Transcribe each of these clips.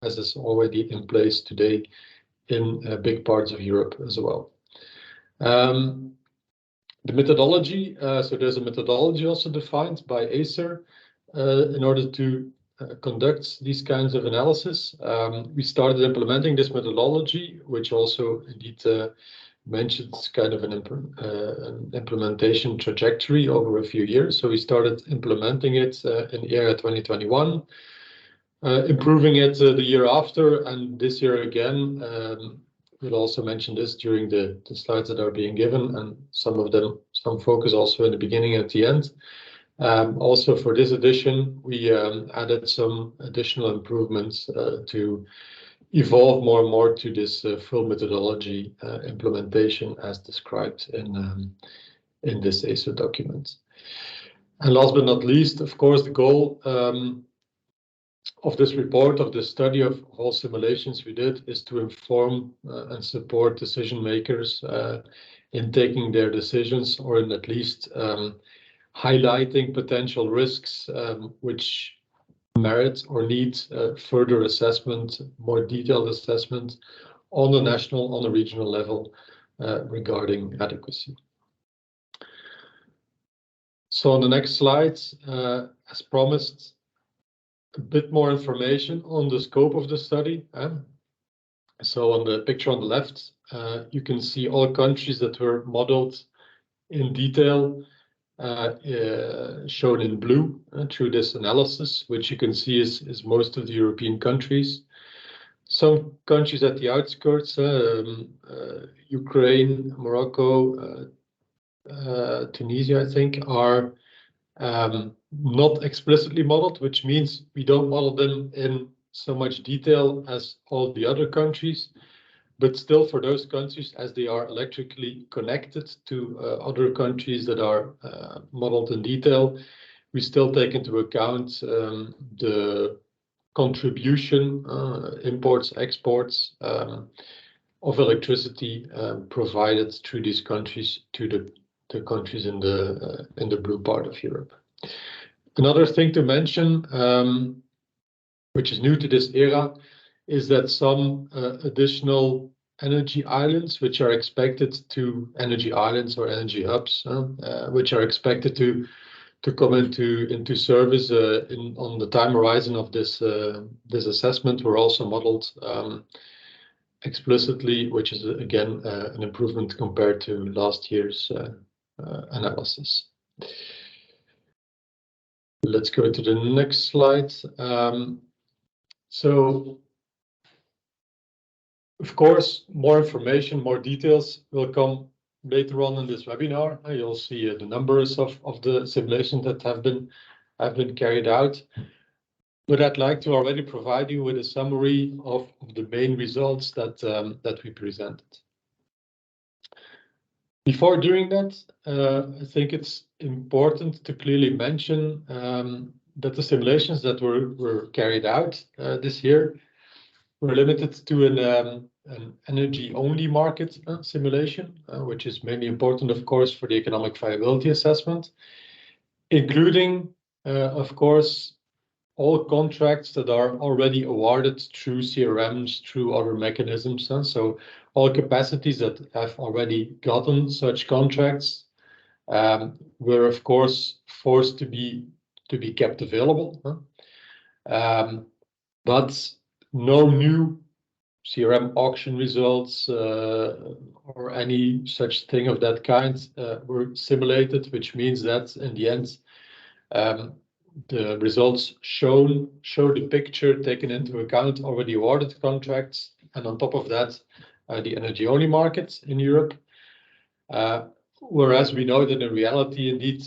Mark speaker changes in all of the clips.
Speaker 1: as is already in place today in big parts of Europe as well. The methodology, so there's a methodology also defined by ACER in order to conduct these kinds of analysis. We started implementing this methodology, which also indeed mentions kind of an implementation trajectory over a few years. So we started implementing it in ERAA 2021, improving it the year after, and this year again. We'll also mention this during the slides that are being given, and some focus also in the beginning and at the end. Also for this edition, we added some additional improvements to evolve more and more to this full methodology implementation as described in this ACER document. And last but not least, of course, the goal of this report, of this study of all simulations we did, is to inform and support decision makers in taking their decisions, or in at least highlighting potential risks which merit or need further assessment, more detailed assessment on the national, on the regional level regarding adequacy. So on the next slide, as promised, a bit more information on the scope of the study. So on the picture on the left, you can see all countries that were modeled in detail, shown in blue through this analysis, which you can see is most of the European countries. Some countries at the outskirts, Ukraine, Morocco, Tunisia, I think, are not explicitly modeled, which means we don't model them in so much detail as all the other countries. But still, for those countries, as they are electrically connected to other countries that are modeled in detail, we still take into account the contribution, imports, exports of electricity provided through these countries to the countries in the blue part of Europe. Another thing to mention, which is new to this era, is that some additional energy islands, which are expected to energy islands or energy hubs, which are expected to come into service on the time horizon of this assessment, were also modeled explicitly, which is again an improvement compared to last year's analysis. Let's go to the next slide. So, of course, more information, more details will come later on in this webinar. You'll see the numbers of the simulations that have been carried out. But I'd like to already provide you with a summary of the main results that we presented. Before doing that, I think it's important to clearly mention that the simulations that were carried out this year were limited to an energy-only market simulation, which is mainly important, of course, for the economic viability assessment, including, of course, all contracts that are already awarded through CRMs, through other mechanisms. So all capacities that have already gotten such contracts were, of course, forced to be kept available. But no new CRM auction results or any such thing of that kind were simulated, which means that in the end, the results show the picture taken into account already awarded contracts, and on top of that, the energy-only market in Europe. Whereas we know that in reality, indeed,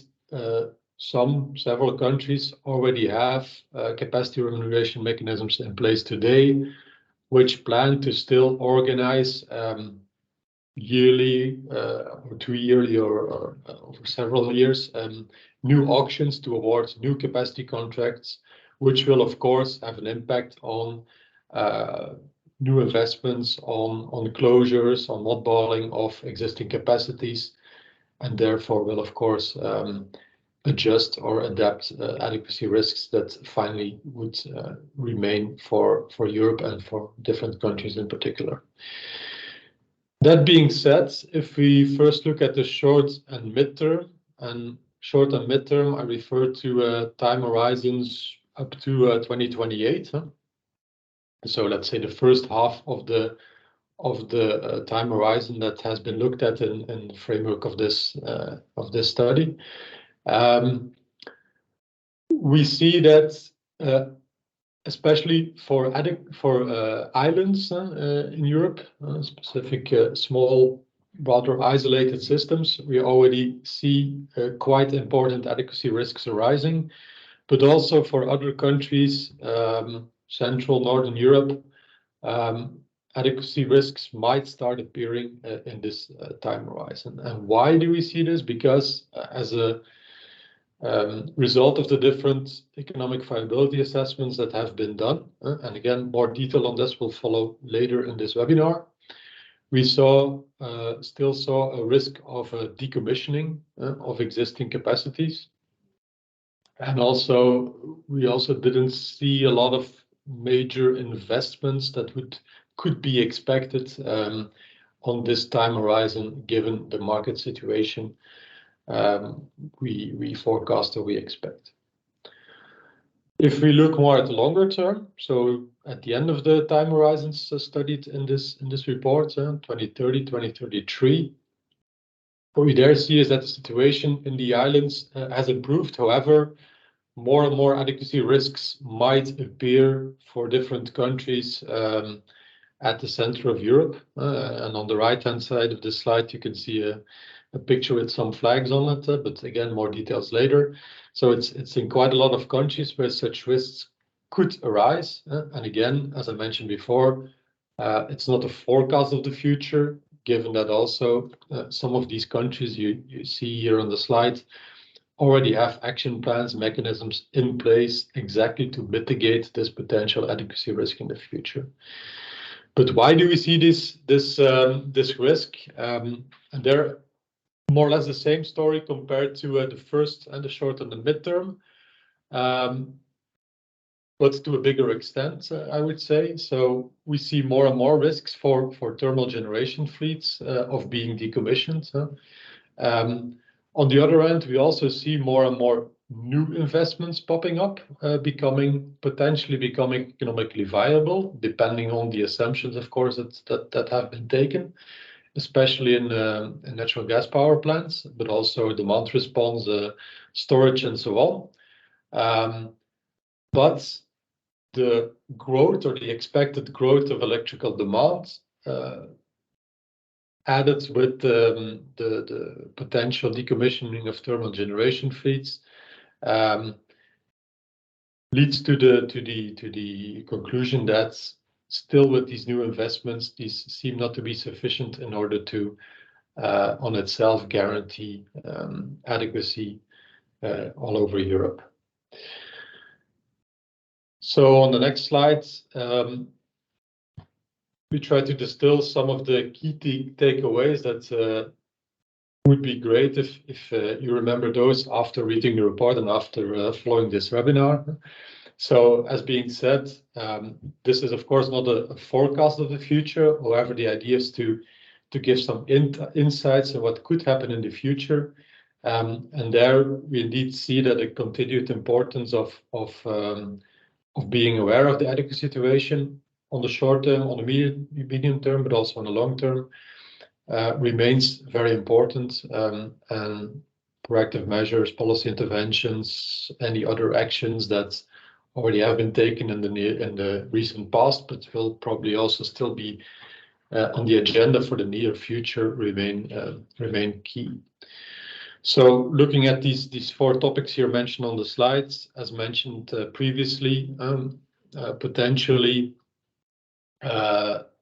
Speaker 1: several countries already have capacity remuneration mechanisms in place today, which plan to still organize yearly or 2 yearly or over several years new auctions to award new capacity contracts, which will of course have an impact on new investments, on closures, on mothballing of existing capacities, and therefore will of course adjust or adapt adequacy risks that finally would remain for Europe and for different countries in particular. That being said, if we first look at the short and midterm, I refer to time horizons up to 2028. So let's say the first half of the time horizon that has been looked at in the framework of this study. We see that especially for islands in Europe, specific small, rather isolated systems, we already see quite important adequacy risks arising. But also for other countries, Central, Northern Europe, adequacy risks might start appearing in this time horizon. And why do we see this? Because as a result of the different economic viability assessments that have been done, and again, more detail on this will follow later in this webinar, we still saw a risk of decommissioning of existing capacities. And also, we also didn't see a lot of major investments that could be expected on this time horizon, given the market situation we forecast or we expect. If we look more at the longer term, so at the end of the time horizons studied in this report, 2030, 2033, what we there see is that the situation in the islands has improved. However, more and more adequacy risks might appear for different countries at the center of Europe. And on the right-hand side of this slide, you can see a picture with some flags on it, but again, more details later. So it's in quite a lot of countries where such risks could arise. And again, as I mentioned before, it's not a forecast of the future, given that also some of these countries you see here on the slide already have action plans, mechanisms in place exactly to mitigate this potential adequacy risk in the future. But why do we see this risk? And they're more or less the same story compared to the first and the short and the midterm, but to a bigger extent, I would say. So we see more and more risks for thermal generation fleets of being decommissioned. On the other end, we also see more and more new investments popping up, potentially becoming economically viable, depending on the assumptions, of course, that have been taken, especially in natural gas power plants, but also demand response, storage, and so on. But the growth or the expected growth of electrical demand added with the potential decommissioning of thermal generation fleets leads to the conclusion that still with these new investments, these seem not to be sufficient in order to on itself guarantee adequacy all over Europe. So on the next slide, we try to distill some of the key takeaways that would be great if you remember those after reading the report and after following this webinar. So as being said, this is of course not a forecast of the future. However, the idea is to give some insights on what could happen in the future. And there we indeed see that a continued importance of being aware of the adequacy situation on the short term, on the medium term, but also on the long term, remains very important. And proactive measures, policy interventions, any other actions that already have been taken in the recent past, but will probably also still be on the agenda for the near future, remain key. So looking at these four topics here mentioned on the slides, as mentioned previously, potentially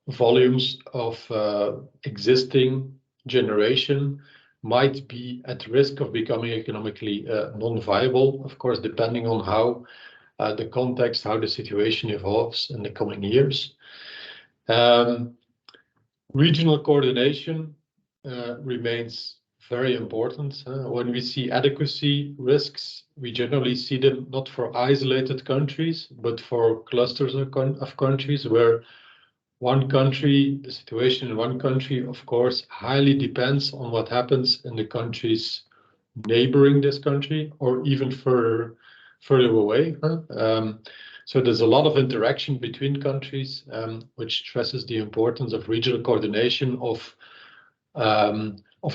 Speaker 1: volumes of existing generation might be at risk of becoming economically non-viable, of course, depending on how the context, how the situation evolves in the coming years. Regional coordination remains very important. When we see adequacy risks, we generally see them not for isolated countries, but for clusters of countries where the situation in one country, of course, highly depends on what happens in the countries neighboring this country or even further away. So there's a lot of interaction between countries, which stresses the importance of regional coordination, of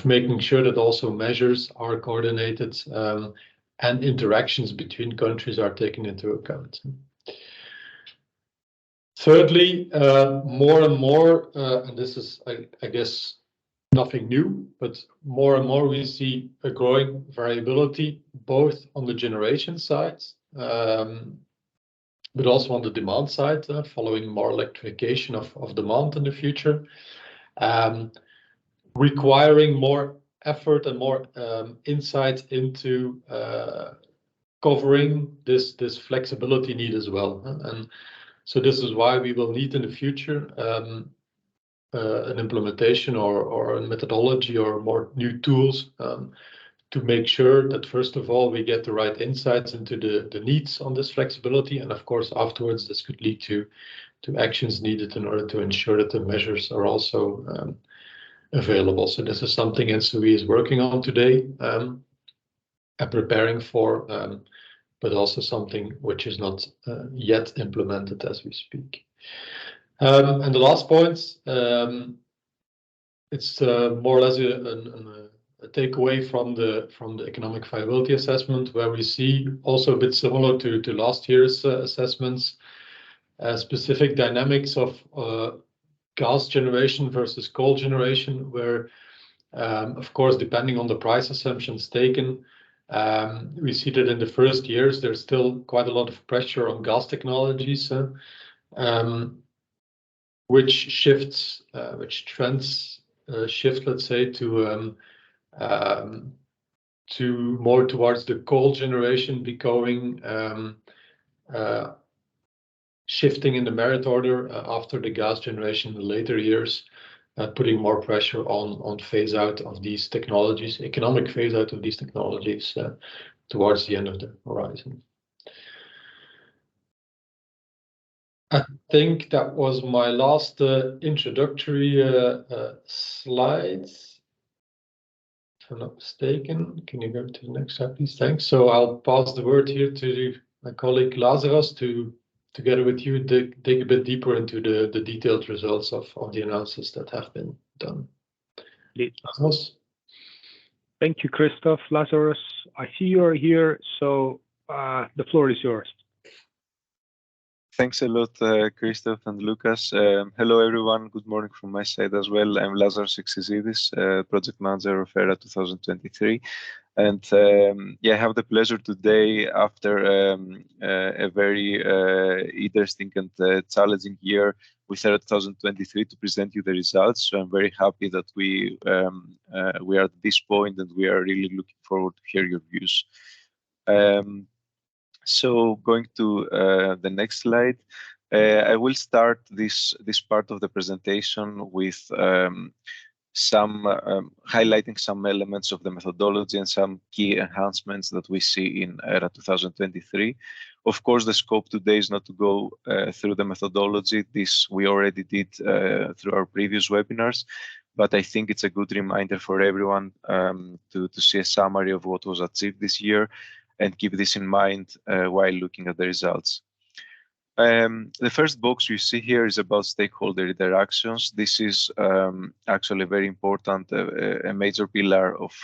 Speaker 1: making sure that also measures are coordinated, and interactions between countries are taken into account. Thirdly, more and more, and this is, I guess, nothing new, but more and more we see a growing variability, both on the generation side, but also on the demand side, following more electrification of demand in the future, requiring more effort and more insight into covering this flexibility need as well. And so this is why we will need in the future an implementation or a methodology or more new tools to make sure that, first of all, we get the right insights into the needs on this flexibility. And of course, afterwards, this could lead to actions needed in order to ensure that the measures are also available. So this is something ENTSO-E is working on today and preparing for, but also something which is not yet implemented as we speak. And the last point, it's more or less a takeaway from the economic viability assessment, where we see also a bit similar to last year's assessments, specific dynamics of gas generation versus coal generation, where, of course, depending on the price assumptions taken, we see that in the first years, there's still quite a lot of pressure on gas technologies, which trends shift, let's say, to more towards the coal generation becoming shifting in the merit order after the gas generation in the later years, putting more pressure on phase out of these technologies, economic phase out of these technologies towards the end of the horizon. I think that was my last introductory slides. If I'm not mistaken, can you go to the next slide, please? Thanks. So I'll pass the word here to my colleague Lazarus to, together with you, dig a bit deeper into the detailed results of the analysis that have been done. Lazarus?
Speaker 2: Thank you, Christoph. Lazarus, I see you are here, so the floor is yours.
Speaker 3: Thanks a lot, Christoph and Lucas. Hello, everyone. Good morning from my side as well. I'm Lazarus Exizidis, Project Manager of ERAA 2023. And yeah, I have the pleasure today, after a very interesting and challenging year with ERAA 2023, to present you the results. So I'm very happy that we are at this point, and we are really looking forward to hear your views. So going to the next slide, I will start this part of the presentation with highlighting some elements of the methodology and some key enhancements that we see in ERAA 2023. Of course, the scope today is not to go through the methodology. This we already did through our previous webinars, but I think it's a good reminder for everyone to see a summary of what was achieved this year, and keep this in mind while looking at the results. The first box you see here is about stakeholder interactions. This is actually very important, a major pillar of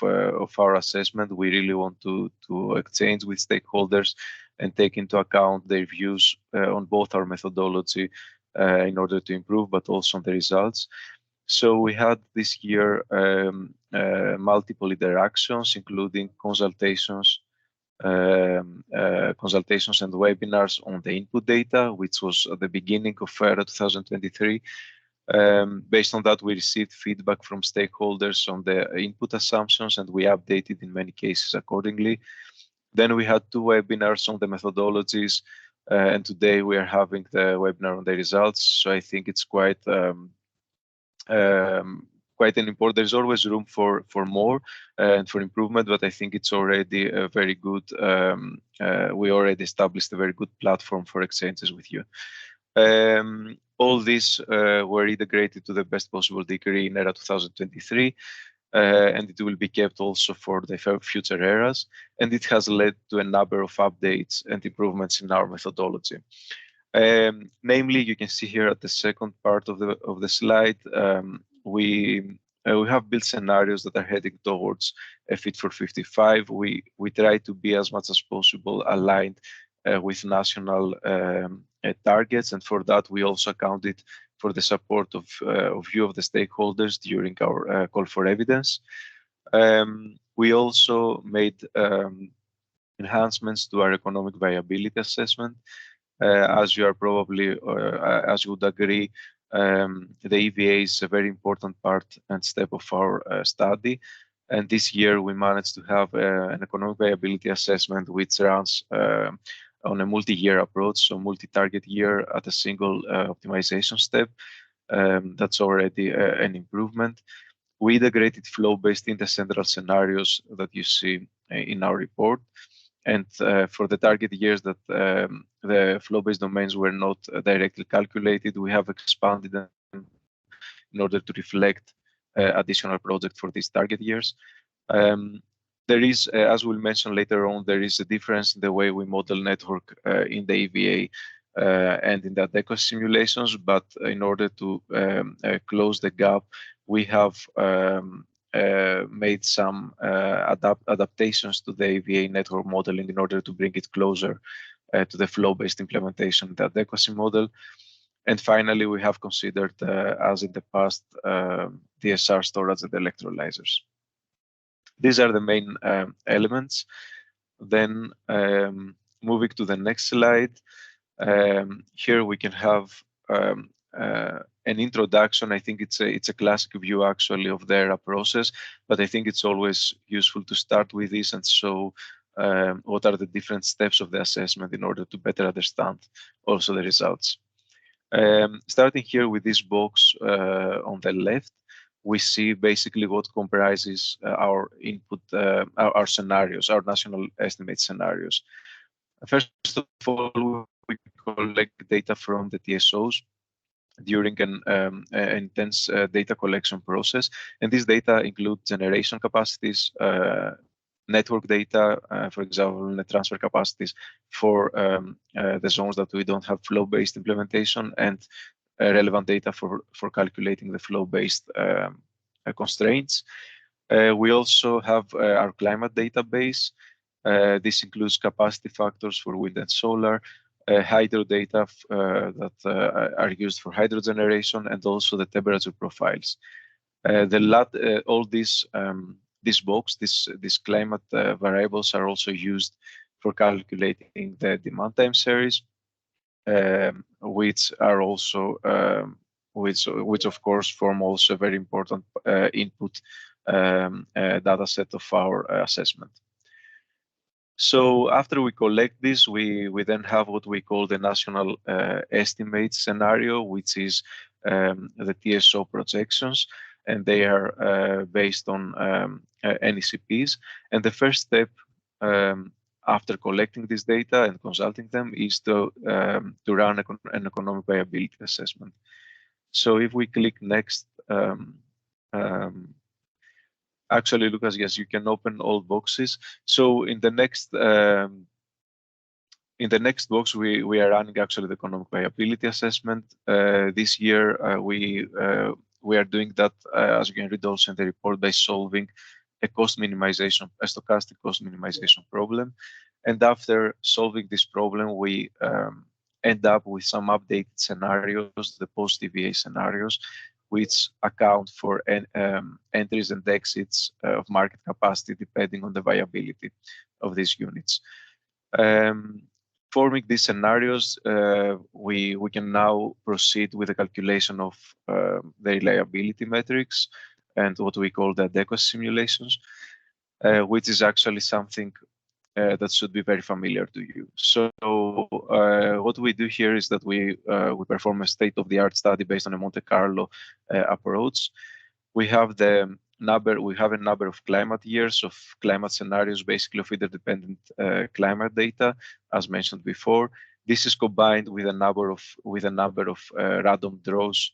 Speaker 3: our assessment. We really want to exchange with stakeholders and take into account their views on both our methodology in order to improve, but also on the results. So we had this year multiple interactions, including consultations and webinars on the input data, which was at the beginning of ERAA 2023. Based on that, we received feedback from stakeholders on the input assumptions, and we updated in many cases accordingly. Then we had 2 webinars on the methodologies, and today we are having the webinar on the results. So I think it's quite quite an important. There's always room for more and for improvement, but I think it's already a very good. We already established a very good platform for exchanges with you. All these were integrated to the best possible degree in ERA 2023. And it will be kept also for the future eras, and it has led to a number of updates and improvements in our methodology. Namely, you can see here at the second part of the slide, we have built scenarios that are heading towards a Fit for 55. We try to be as much as possible aligned with national targets, and for that we also accounted for the support of you of the stakeholders during our call for evidence. We also made enhancements to our economic viability assessment. As you are probably, as you would agree, the EVA is a very important part and step of our study. And this year we managed to have an economic viability assessment which runs on a multi-year approach, so multi-target year at a single optimization step. That's already an improvement. We integrated flow-based in the central scenarios that you see in our report. And for the target years that the flow-based domains were not directly calculated, we have expanded them in order to reflect additional projects for these target years. There is, as we'll mention later on, there is a difference in the way we model network in the EVA and in the adequacy simulations, but in order to close the gap, we have made some adaptations to the EVA network modeling in order to bring it closer to the flow-based implementation, the adequacy model. And finally, we have considered, as in the past, DSR storage and electrolyzers. These are the main elements. Then moving to the next slide, here we can have an introduction. I think it's a classic view actually of the ERA process, but I think it's always useful to start with this and show what are the different steps of the assessment in order to better understand also the results. Starting here with this box on the left, we see basically what comprises our input, our scenarios, our national estimate scenarios. First of all, we collect data from the TSOs during an intense data collection process. And this data includes generation capacities, network data, for example, net transfer capacities for the zones that we don't have flow-based implementation, and relevant data for calculating the flow-based constraints. We also have our climate database. This includes capacity factors for wind and solar, hydro data that are used for hydro generation, and also the temperature profiles. All these climate variables are also used for calculating the demand time series, which are also which of course form also a very important input data set of our assessment. So after we collect this, we then have what we call the national estimate scenario, which is the TSO projections, and they are based on NECPs. And the first step after collecting this data and consulting them is to run an economic viability assessment. So if we click next, actually, Lucas, yes, you can open all boxes. So in the next box, we are running actually the economic viability assessment. This year, we are doing that, as you can read also in the report, by solving a stochastic cost minimization problem. And after solving this problem, we end up with some updated scenarios, the post-EVA scenarios, which account for entries and exits of market capacity depending on the viability of these units. Forming these scenarios, we can now proceed with the calculation of the reliability metrics and what we call the adequacy simulations, which is actually something that should be very familiar to you. So what we do here is that we perform a state-of-the-art study based on a Monte Carlo approach. We have a number of climate years, of climate scenarios, basically of interdependent climate data, as mentioned before. This is combined with a number of random draws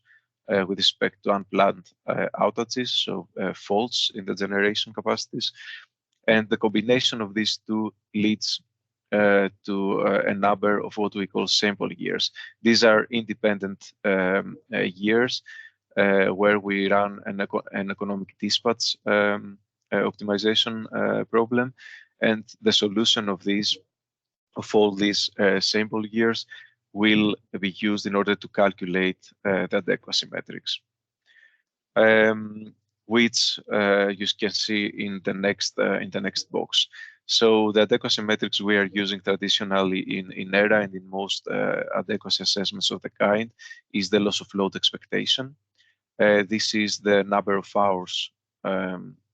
Speaker 3: with respect to unplanned outages, so faults in the generation capacities. And the combination of these two leads to a number of what we call sample years. These are independent years where we run an economic dispatch optimization problem, and the solution of all these sample years will be used in order to calculate the adequacy metrics, which you can see in the next box. So the adequacy metrics we are using traditionally in ERAA and in most adequacy assessments of the kind is the loss of load expectation. This is the number of hours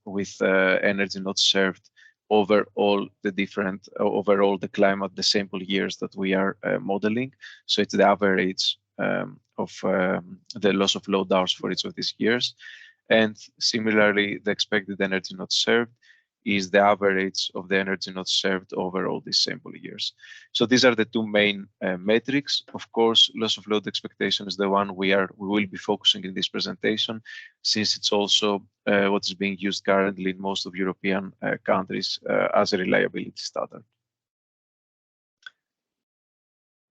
Speaker 3: with energy not served over all the climate, the sample years that we are modeling. So it's the average of the loss of load hours for each of these years. And similarly, the expected energy not served is the average of the energy not served over all these sample years. So these are the two main metrics. Of course, loss of load expectation is the one we will be focusing in this presentation, since it's also what is being used currently in most of European countries as a reliability standard.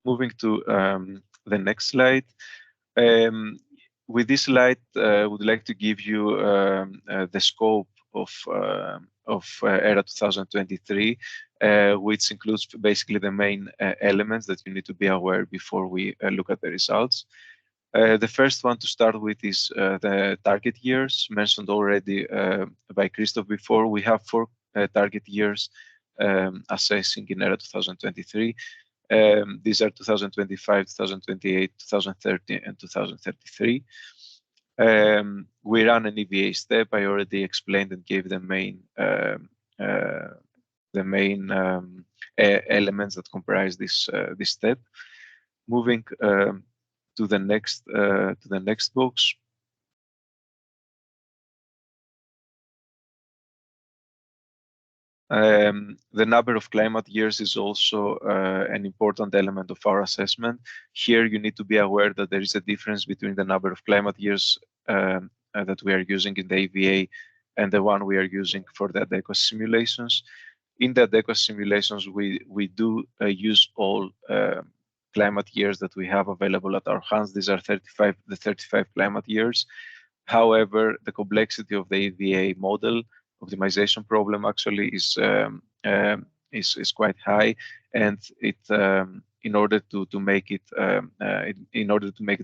Speaker 3: Moving to the next slide. With this slide, I would like to give you the scope of ERAA 2023, which includes basically the main elements that you need to be aware before we look at the results. The first one to start with is the target years mentioned already by Christoph before. We have 4 target years assessing in ERAA 2023. These are 2025, 2028, 2030, and 2033. We ran an EVA step. I already explained and gave the main elements that comprise this step. Moving to the next box. The number of climate years is also an important element of our assessment. Here you need to be aware that there is a difference between the number of climate years that we are using in the EVA and the one we are using for the adequacy simulations. In the adequacy simulations, we do use all climate years that we have available at our hands. These are the 35 climate years. However, the complexity of the EVA model optimization problem actually is quite high, and it in order to make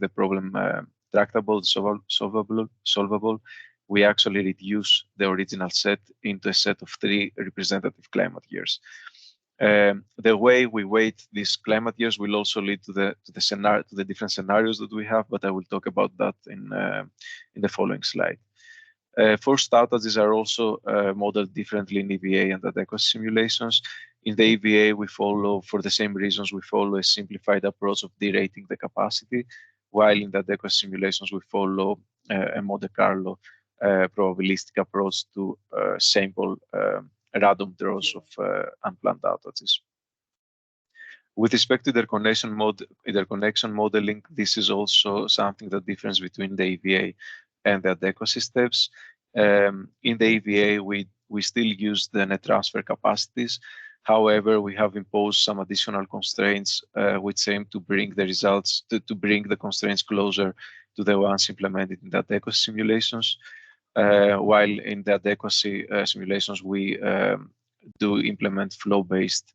Speaker 3: the problem tractable, solvable, we actually reduce the original set into a set of 3 representative climate years. The way we weight these climate years will also lead to the different scenarios that we have, but I will talk about that in the following slide. Forced outages are also modeled differently in EVA and adequacy simulations. In the EVA, for the same reasons, we follow a simplified approach of derating the capacity, while in the adequacy simulations, we follow a Monte Carlo probabilistic approach to sample random draws of unplanned outages. With respect to interconnection modeling, this is also something that differs between the EVA and the adequacy steps. In the EVA, we still use the net transfer capacities. However, we have imposed some additional constraints which aim to bring the results, to bring the constraints closer to the ones implemented in the adequacy simulations. While in the adequacy simulations, we do implement flow-based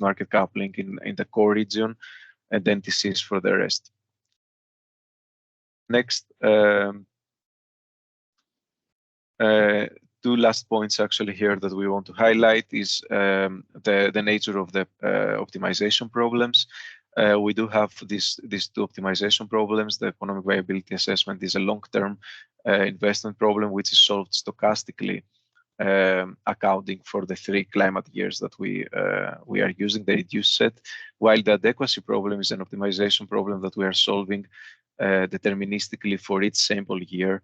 Speaker 3: market coupling in the core region, and then NTCs for the rest. Next, 2 last points actually here that we want to highlight is the nature of the optimization problems. We do have these 2 optimization problems. The economic viability assessment is a long-term investment problem, which is solved stochastically, accounting for the 3 climate years that we are using, the reduced set, while the adequacy problem is an optimization problem that we are solving deterministically for each sample year,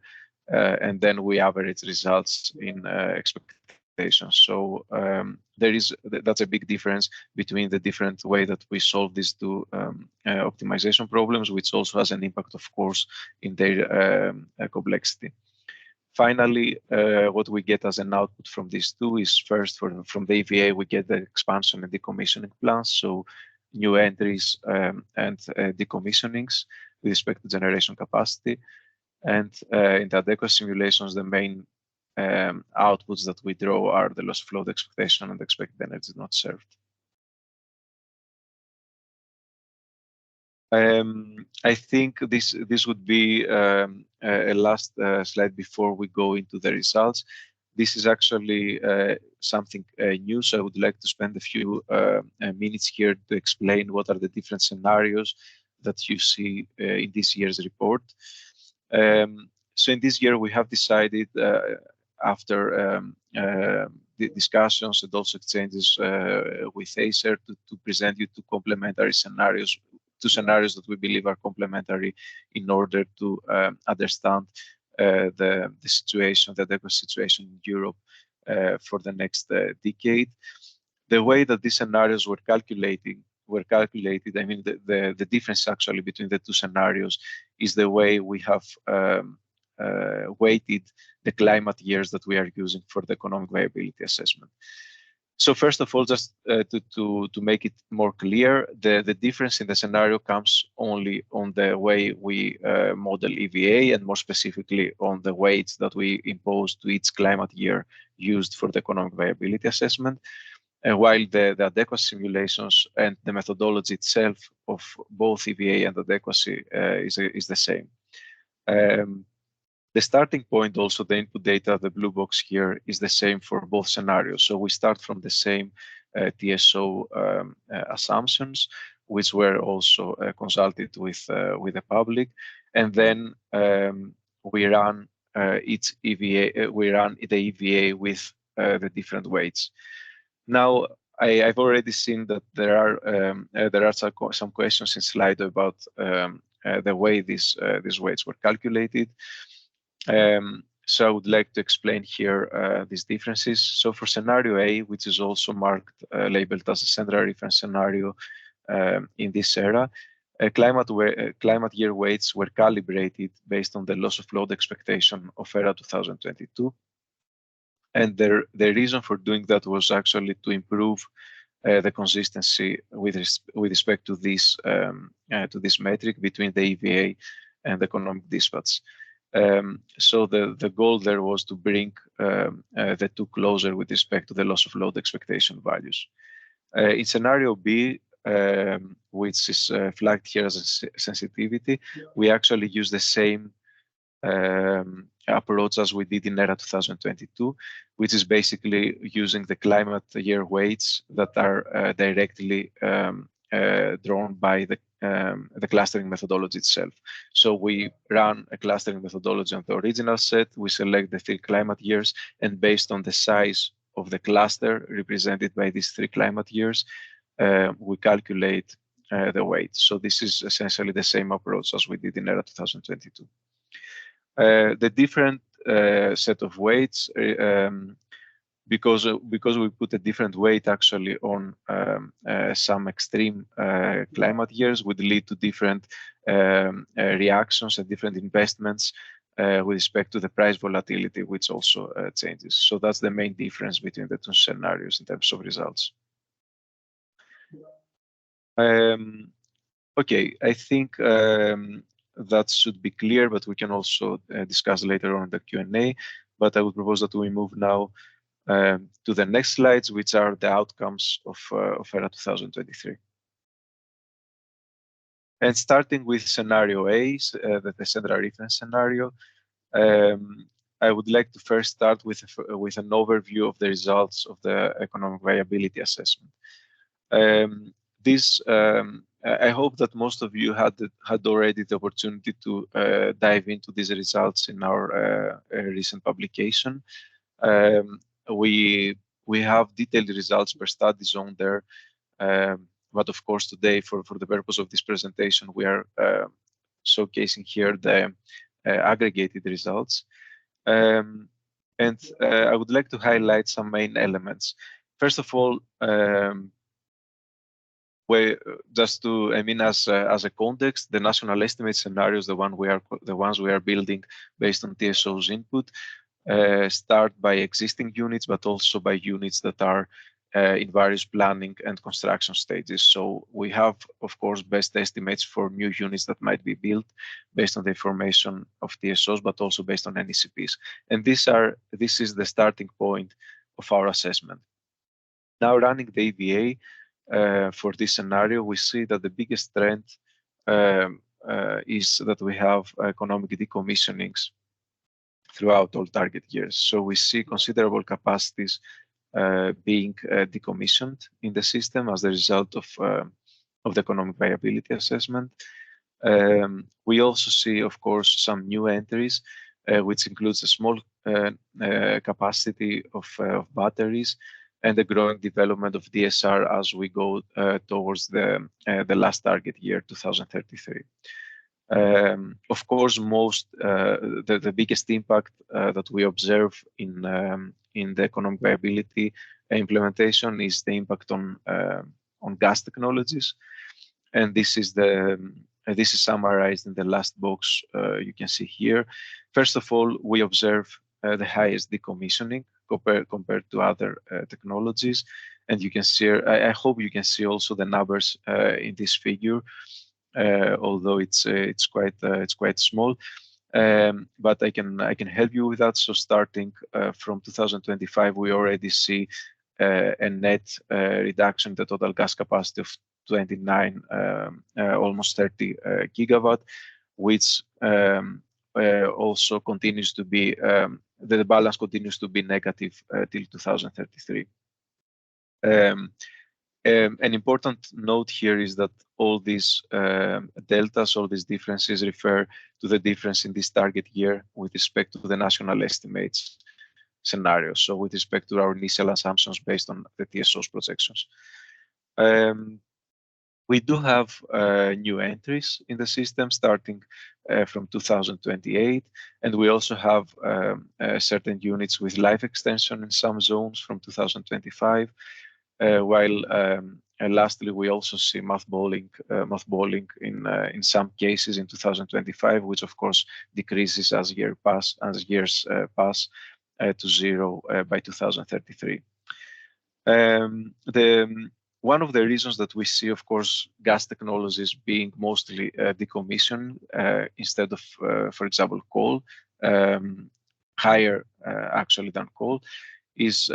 Speaker 3: and then we average results in expectations. So that's a big difference between the different way that we solve these two optimization problems, which also has an impact, of course, in their complexity. Finally, what we get as an output from these two is first from the EVA, we get the expansion and decommissioning plans, so new entries and decommissionings with respect to generation capacity. And in the adequacy simulations, the main outputs that we draw are the loss of load expectation and expected energy not served. I think this would be a last slide before we go into the results. This is actually something new, so I would like to spend a few minutes here to explain what are the different scenarios that you see in this year's report. So in this year, we have decided after the discussions and also exchanges with Acer to present you two complementary scenarios, two scenarios that we believe are complementary in order to understand the situation, the adequacy situation in Europe for the next decade. The way that these scenarios were calculated, I mean, the difference actually between the two scenarios is the way we have weighted the climate years that we are using for the economic viability assessment. So first of all, just to make it more clear, the difference in the scenario comes only on the way we model EVA, and more specifically on the weights that we impose to each climate year used for the economic viability assessment. While the adequacy simulations and the methodology itself of both EVA and adequacy is the same. The starting point, also the input data, the blue box here, is the same for both scenarios. So we start from the same TSO assumptions, which were also consulted with the public, and then we run each EVA. We run the EVA with the different weights. Now, I've already seen that there are some questions in Slido about the way these weights were calculated. So I would like to explain here these differences. So for scenario A, which is also marked, labeled as a central reference scenario in this era, climate year weights were calibrated based on the loss of load expectation of ERA 2022. And the reason for doing that was actually to improve the consistency with respect to this metric between the EVA and the economic dispatch. So the goal there was to bring the two closer with respect to the loss of load expectation values. In scenario B, which is flagged here as a sensitivity, we actually use the same approach as we did in ERA 2022, which is basically using the climate year weights that are directly drawn by the clustering methodology itself. So we run a clustering methodology on the original set, we select the 3 climate years, and based on the size of the cluster represented by these 3 climate years, we calculate the weight. So this is essentially the same approach as we did in ERA 2022. The different set of weights, because we put a different weight actually on some extreme climate years, would lead to different reactions and different investments with respect to the price volatility, which also changes. So that's the main difference between the two scenarios in terms of results. Okay, I think that should be clear, but we can also discuss later on in the Q&A. But I would propose that we move now to the next slides, which are the outcomes of ERA 2023. And starting with scenario A, the central reference scenario, I would like to first start with an overview of the results of the economic viability assessment. I hope that most of you had already the opportunity to dive into these results in our recent publication. We have detailed results per study zone there, but of course today, for the purpose of this presentation, we are showcasing here the aggregated results. And I would like to highlight some main elements. First of all, just to, as a context, the national estimate scenarios, the ones we are building based on TSO's input, start by existing units, but also by units that are in various planning and construction stages. So we have, of course, best estimates for new units that might be built based on the information of TSOs, but also based on NECPs. And this is the starting point of our assessment. Now, running the EVA for this scenario, we see that the biggest trend is that we have economic decommissionings throughout all target years. So we see considerable capacities being decommissioned in the system as a result of the economic viability assessment. We also see, of course, some new entries, which includes a small capacity of batteries and the growing development of DSR as we go towards the last target year, 2033. Of course, the biggest impact that we observe in the economic viability implementation is the impact on gas technologies, and this is summarized in the last box you can see here. First of all, we observe the highest decommissioning compared to other technologies, and you can see. I hope you can see also the numbers in this figure. Although it's quite small, but I can help you with that. So starting from 2025, we already see a net reduction in the total gas capacity of 29, almost 30 gigawatt, which also continues to be the balance continues to be negative till 2033. An important note here is that all these deltas, all these differences refer to the difference in this target year with respect to the national estimates scenario. So with respect to our initial assumptions based on the TSO's projections. We do have new entries in the system starting from 2028, and we also have certain units with life extension in some zones from 2025. While lastly, we also see mothballing in some cases in 2025, which of course decreases as years pass to zero by 2033. One of the reasons that we see, of course, gas technologies being mostly decommissioned instead of, for example, coal, higher actually than coal, is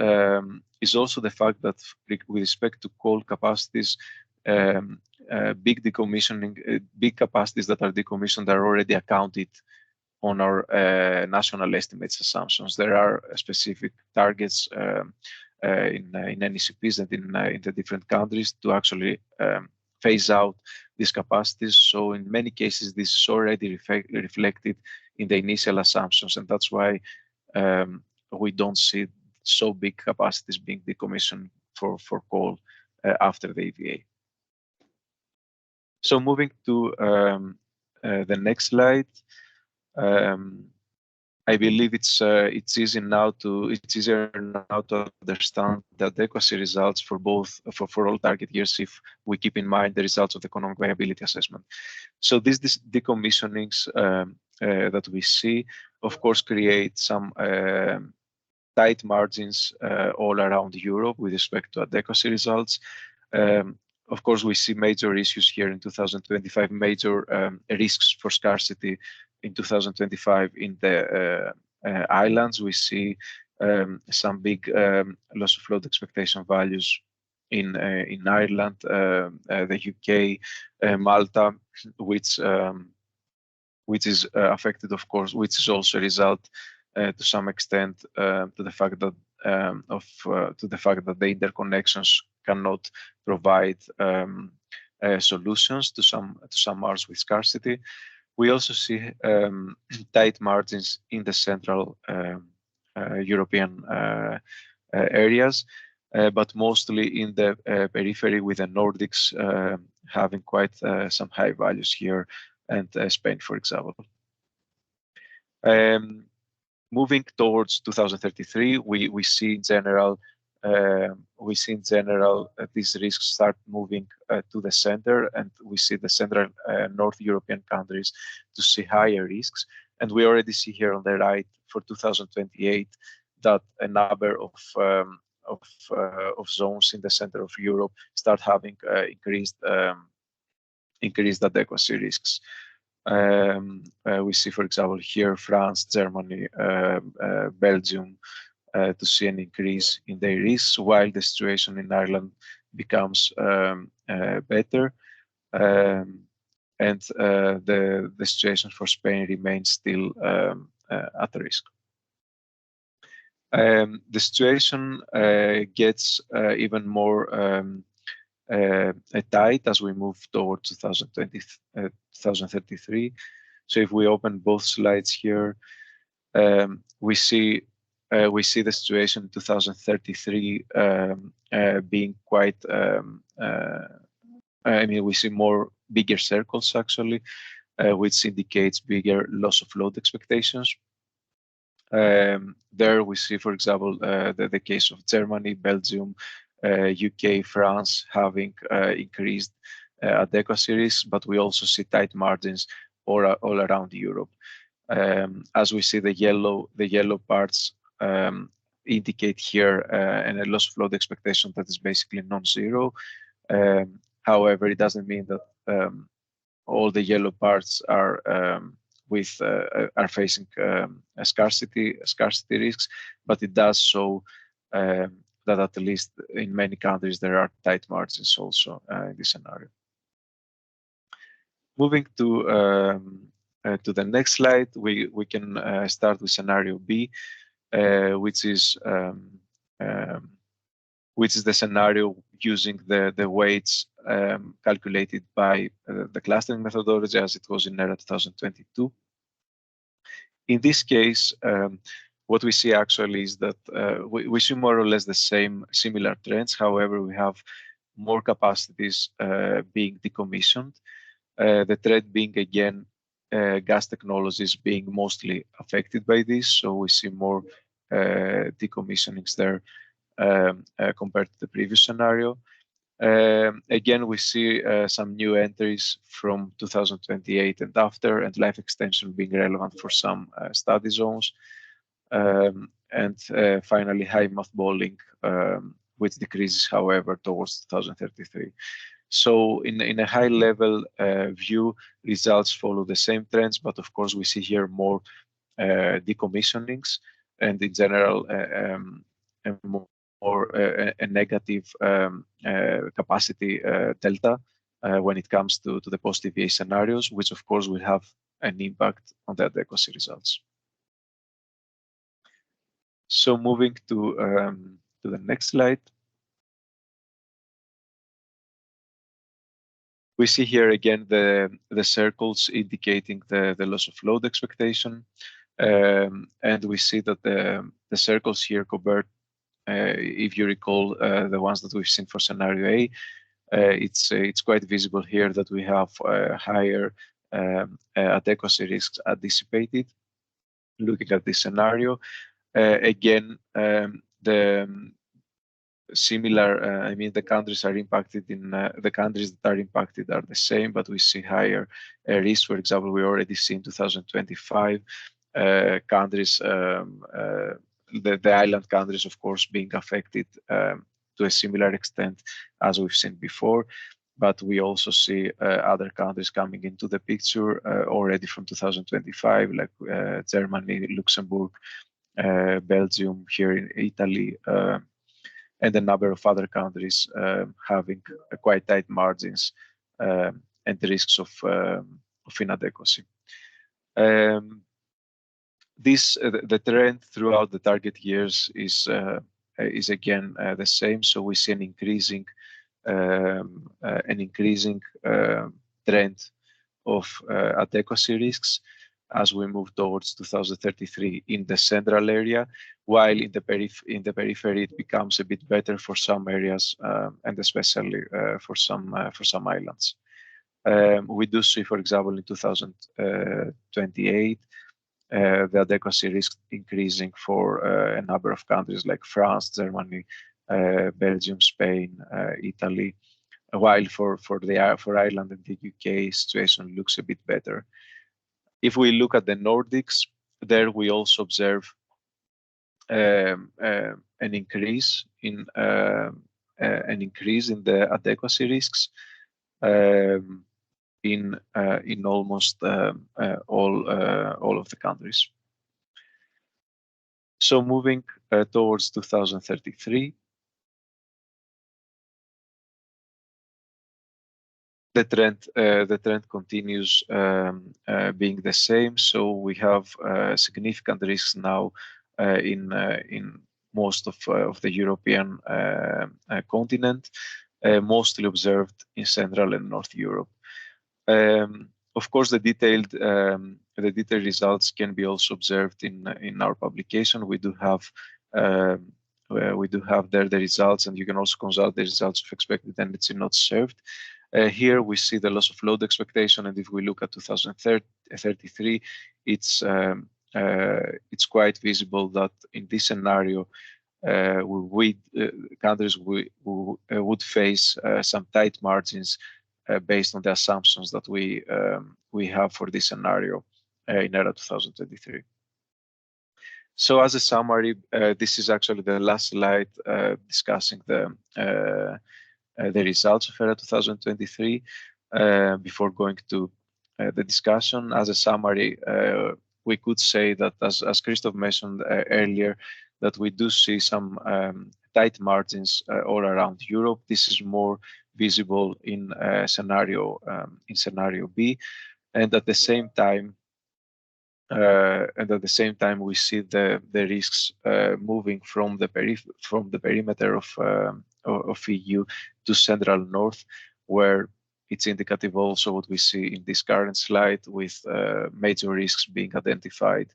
Speaker 3: also the fact that with respect to coal capacities, big capacities that are decommissioned are already accounted on our national estimates assumptions. There are specific targets in NECPs and in the different countries to actually phase out these capacities. So in many cases, this is already reflected in the initial assumptions, and that's why we don't see so big capacities being decommissioned for coal after the EVA. So moving to the next slide, I believe it's easier now to understand the adequacy results for all target years if we keep in mind the results of the economic viability assessment. So these decommissionings that we see, of course, create some tight margins all around Europe with respect to adequacy results. Of course, we see major issues here in 2025, major risks for scarcity in 2025 in the islands. We see some big loss of load expectation values in Ireland, the UK, Malta, which is affected, of course, which is also a result to some extent to the fact that the interconnections cannot provide solutions to some hours with scarcity. We also see tight margins in the central European areas, but mostly in the periphery, with the Nordics having quite some high values here and Spain, for example. Moving towards 2033, we see in general these risks start moving to the center, and we see the central North European countries to see higher risks. And we already see here on the right for 2028 that a number of zones in the center of Europe start having increased adequacy risks. We see, for example, here France, Germany, Belgium to see an increase in their risks, while the situation in Ireland becomes better, and the situation for Spain remains still at risk. The situation gets even more tight as we move towards 2033. So if we open both slides here, we see the situation in 2033 being quite. I mean, we see more bigger circles actually, which indicates bigger loss of load expectations. There we see, for example, the case of Germany, Belgium, UK, France having increased adequacy risks, but we also see tight margins all around Europe. As we see the yellow parts indicate here and a loss of load expectation that is basically non-zero. However, it doesn't mean that all the yellow parts are facing scarcity risks, but it does show that at least in many countries there are tight margins also in this scenario. Moving to the next slide, we can start with scenario B, which is the scenario using the weights calculated by the clustering methodology as it was in ERA 2022. In this case, what we see actually is that we see more or less the similar trends. However, we have more capacities being decommissioned. The trend being again gas technologies being mostly affected by this. So we see more decommissionings there compared to the previous scenario. Again, we see some new entries from 2028 and after, and life extension being relevant for some study zones. And finally, high mothballing, which decreases, however, towards 2033. So in a high level view, results follow the same trends, but of course we see here more decommissionings and in general a negative capacity delta when it comes to the post-EVA scenarios, which of course will have an impact on the adequacy results. So moving to the next slide. We see here again the circles indicating the loss of load expectation. And we see that the circles here convert, if you recall the ones that we've seen for scenario A, it's quite visible here that we have higher adequacy risks anticipated. Looking at this scenario, again, the similar, I mean, the countries are impacted in the countries that are impacted are the same, but we see higher risk. For example, we already see in 2025 countries, the island countries, of course, being affected to a similar extent as we've seen before. But we also see other countries coming into the picture already from 2025, like Germany, Luxembourg, Belgium, here in Italy, and a number of other countries having quite tight margins and risks of inadequacy. The trend throughout the target years is again the same. So we see an increasing trend of adequacy risks as we move towards 2033 in the central area, while in the periphery it becomes a bit better for some areas and especially for some islands. We do see, for example, in 2028, the adequacy risk increasing for a number of countries like France, Germany, Belgium, Spain, Italy, while for Ireland and the UK, situation looks a bit better. If we look at the Nordics, there we also observe an increase in the adequacy risks in almost all of the countries. So moving towards 2033, the trend continues being the same. So we have significant risks now in most of the European continent, mostly observed in Central and North Europe. Of course, the detailed results can be also observed in our publication. We do have there the results, and you can also consult the results of expected tendency not served. Here we see the loss of load expectation, and if we look at 2033, it's quite visible that in this scenario, countries would face some tight margins based on the assumptions that we have for this scenario in ERA 2023. So as a summary, this is actually the last slide discussing the results of ERA 2023 before going to the discussion. As a summary, we could say that, as Christoph mentioned earlier, that we do see some tight margins all around Europe. This is more visible in scenario B, and at the same time, we see the risks moving from the perimeter of EU to Central North, where it's indicative also what we see in this current slide, with major risks being identified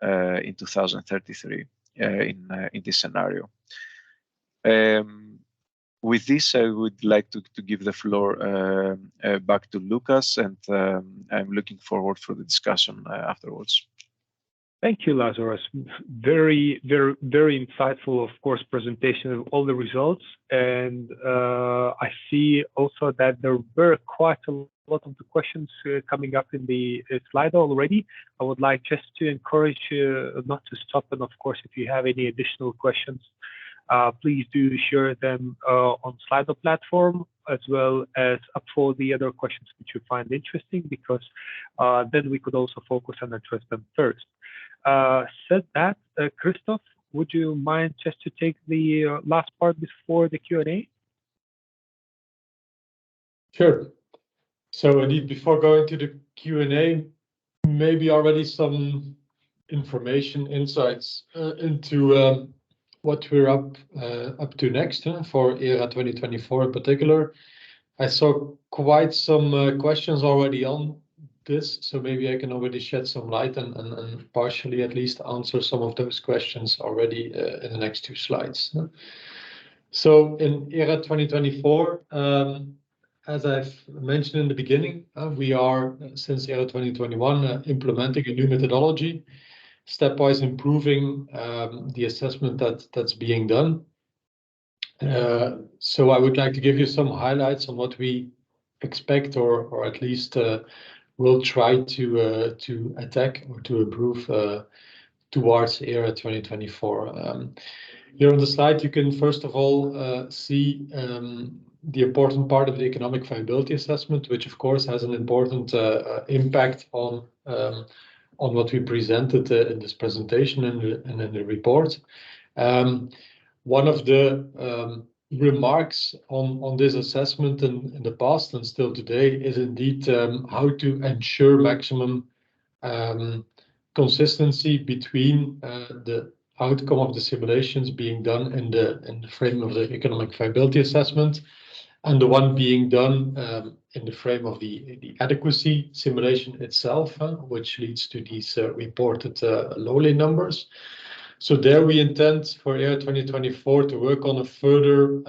Speaker 3: in 2033 in this scenario. With this, I would like to give the floor back to Lucas, and I'm looking forward for the discussion afterwards.
Speaker 2: Thank you, Lazaros. Very, very, very insightful, of course, presentation of all the results. And I see also that there were quite a lot of the questions coming up in the slide already. I would like just to encourage you not to stop. And of course, if you have any additional questions, please do share them on Slido platform, as well as up for the other questions which you find interesting, because then we could also focus and address them first. Said that, Christoph, would you mind just to take the last part before the Q&A?
Speaker 1: Sure. So indeed, before going to the Q&A, maybe already some information, insights into what we're up to next for ERA 2024 in particular. I saw quite some questions already on this, so maybe I can already shed some light and partially at least answer some of those questions already in the next two slides. So in ERA 2024, as I've mentioned in the beginning, we are, since ERA 2021, implementing a new methodology, stepwise improving the assessment that's being done. So I would like to give you some highlights on what we expect, or at least will try to attack or to improve towards ERA 2024. Here on the slide, you can first of all see the important part of the economic viability assessment, which of course has an important impact on what we presented in this presentation and in the report. One of the remarks on this assessment in the past and still today is indeed how to ensure maximum consistency between the outcome of the simulations being done in the frame of the economic viability assessment and the one being done in the frame of the adequacy simulation itself, which leads to these reported lowly numbers. So there we intend for ERA 2024 to work on a further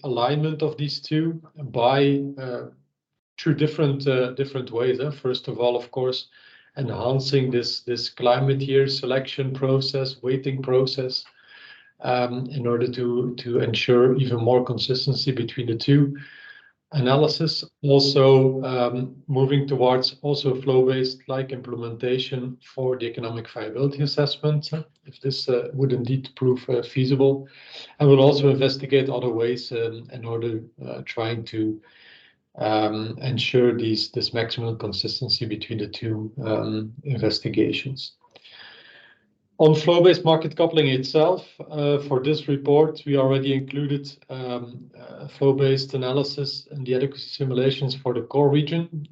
Speaker 1: alignment of these two by through different ways. First of all, of course, enhancing this climate year selection process, weighting process, in order to ensure even more consistency between the two analysis. Also moving towards also flow-based like implementation for the economic viability assessment, if this would indeed prove feasible. And we'll also investigate other ways in order trying to ensure this maximum consistency between the two investigations. On flow-based market coupling itself, for this report, we already included flow-based analysis and the adequacy simulations for the core region.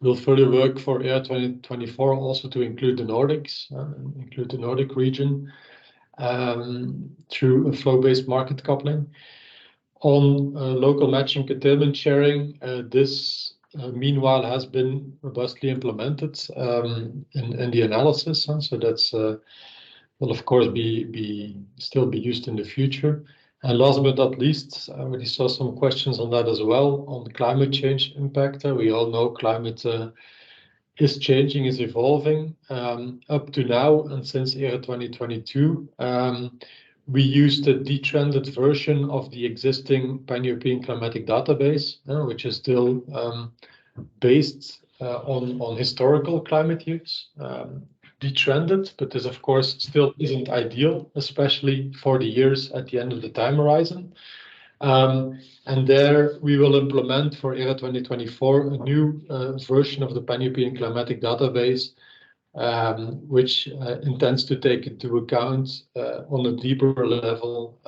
Speaker 1: We'll further work for ERA 2024 also to include the Nordics, include the Nordic region through a flow-based market coupling. On local matching curtailment sharing, this meanwhile has been robustly implemented in the analysis, so that's will of course still be used in the future. And last but not least, I already saw some questions on that as well, on the climate change impact. We all know climate is changing, is evolving. Up to now and since ERA 2022, we used a detrended version of the existing Pan-European climatic database, which is still based on historical climate years, detrended, but this of course still isn't ideal, especially for the years at the end of the time horizon. And there we will implement for ERA 2024 a new version of the Pan-European climatic database, which intends to take into account on a deeper level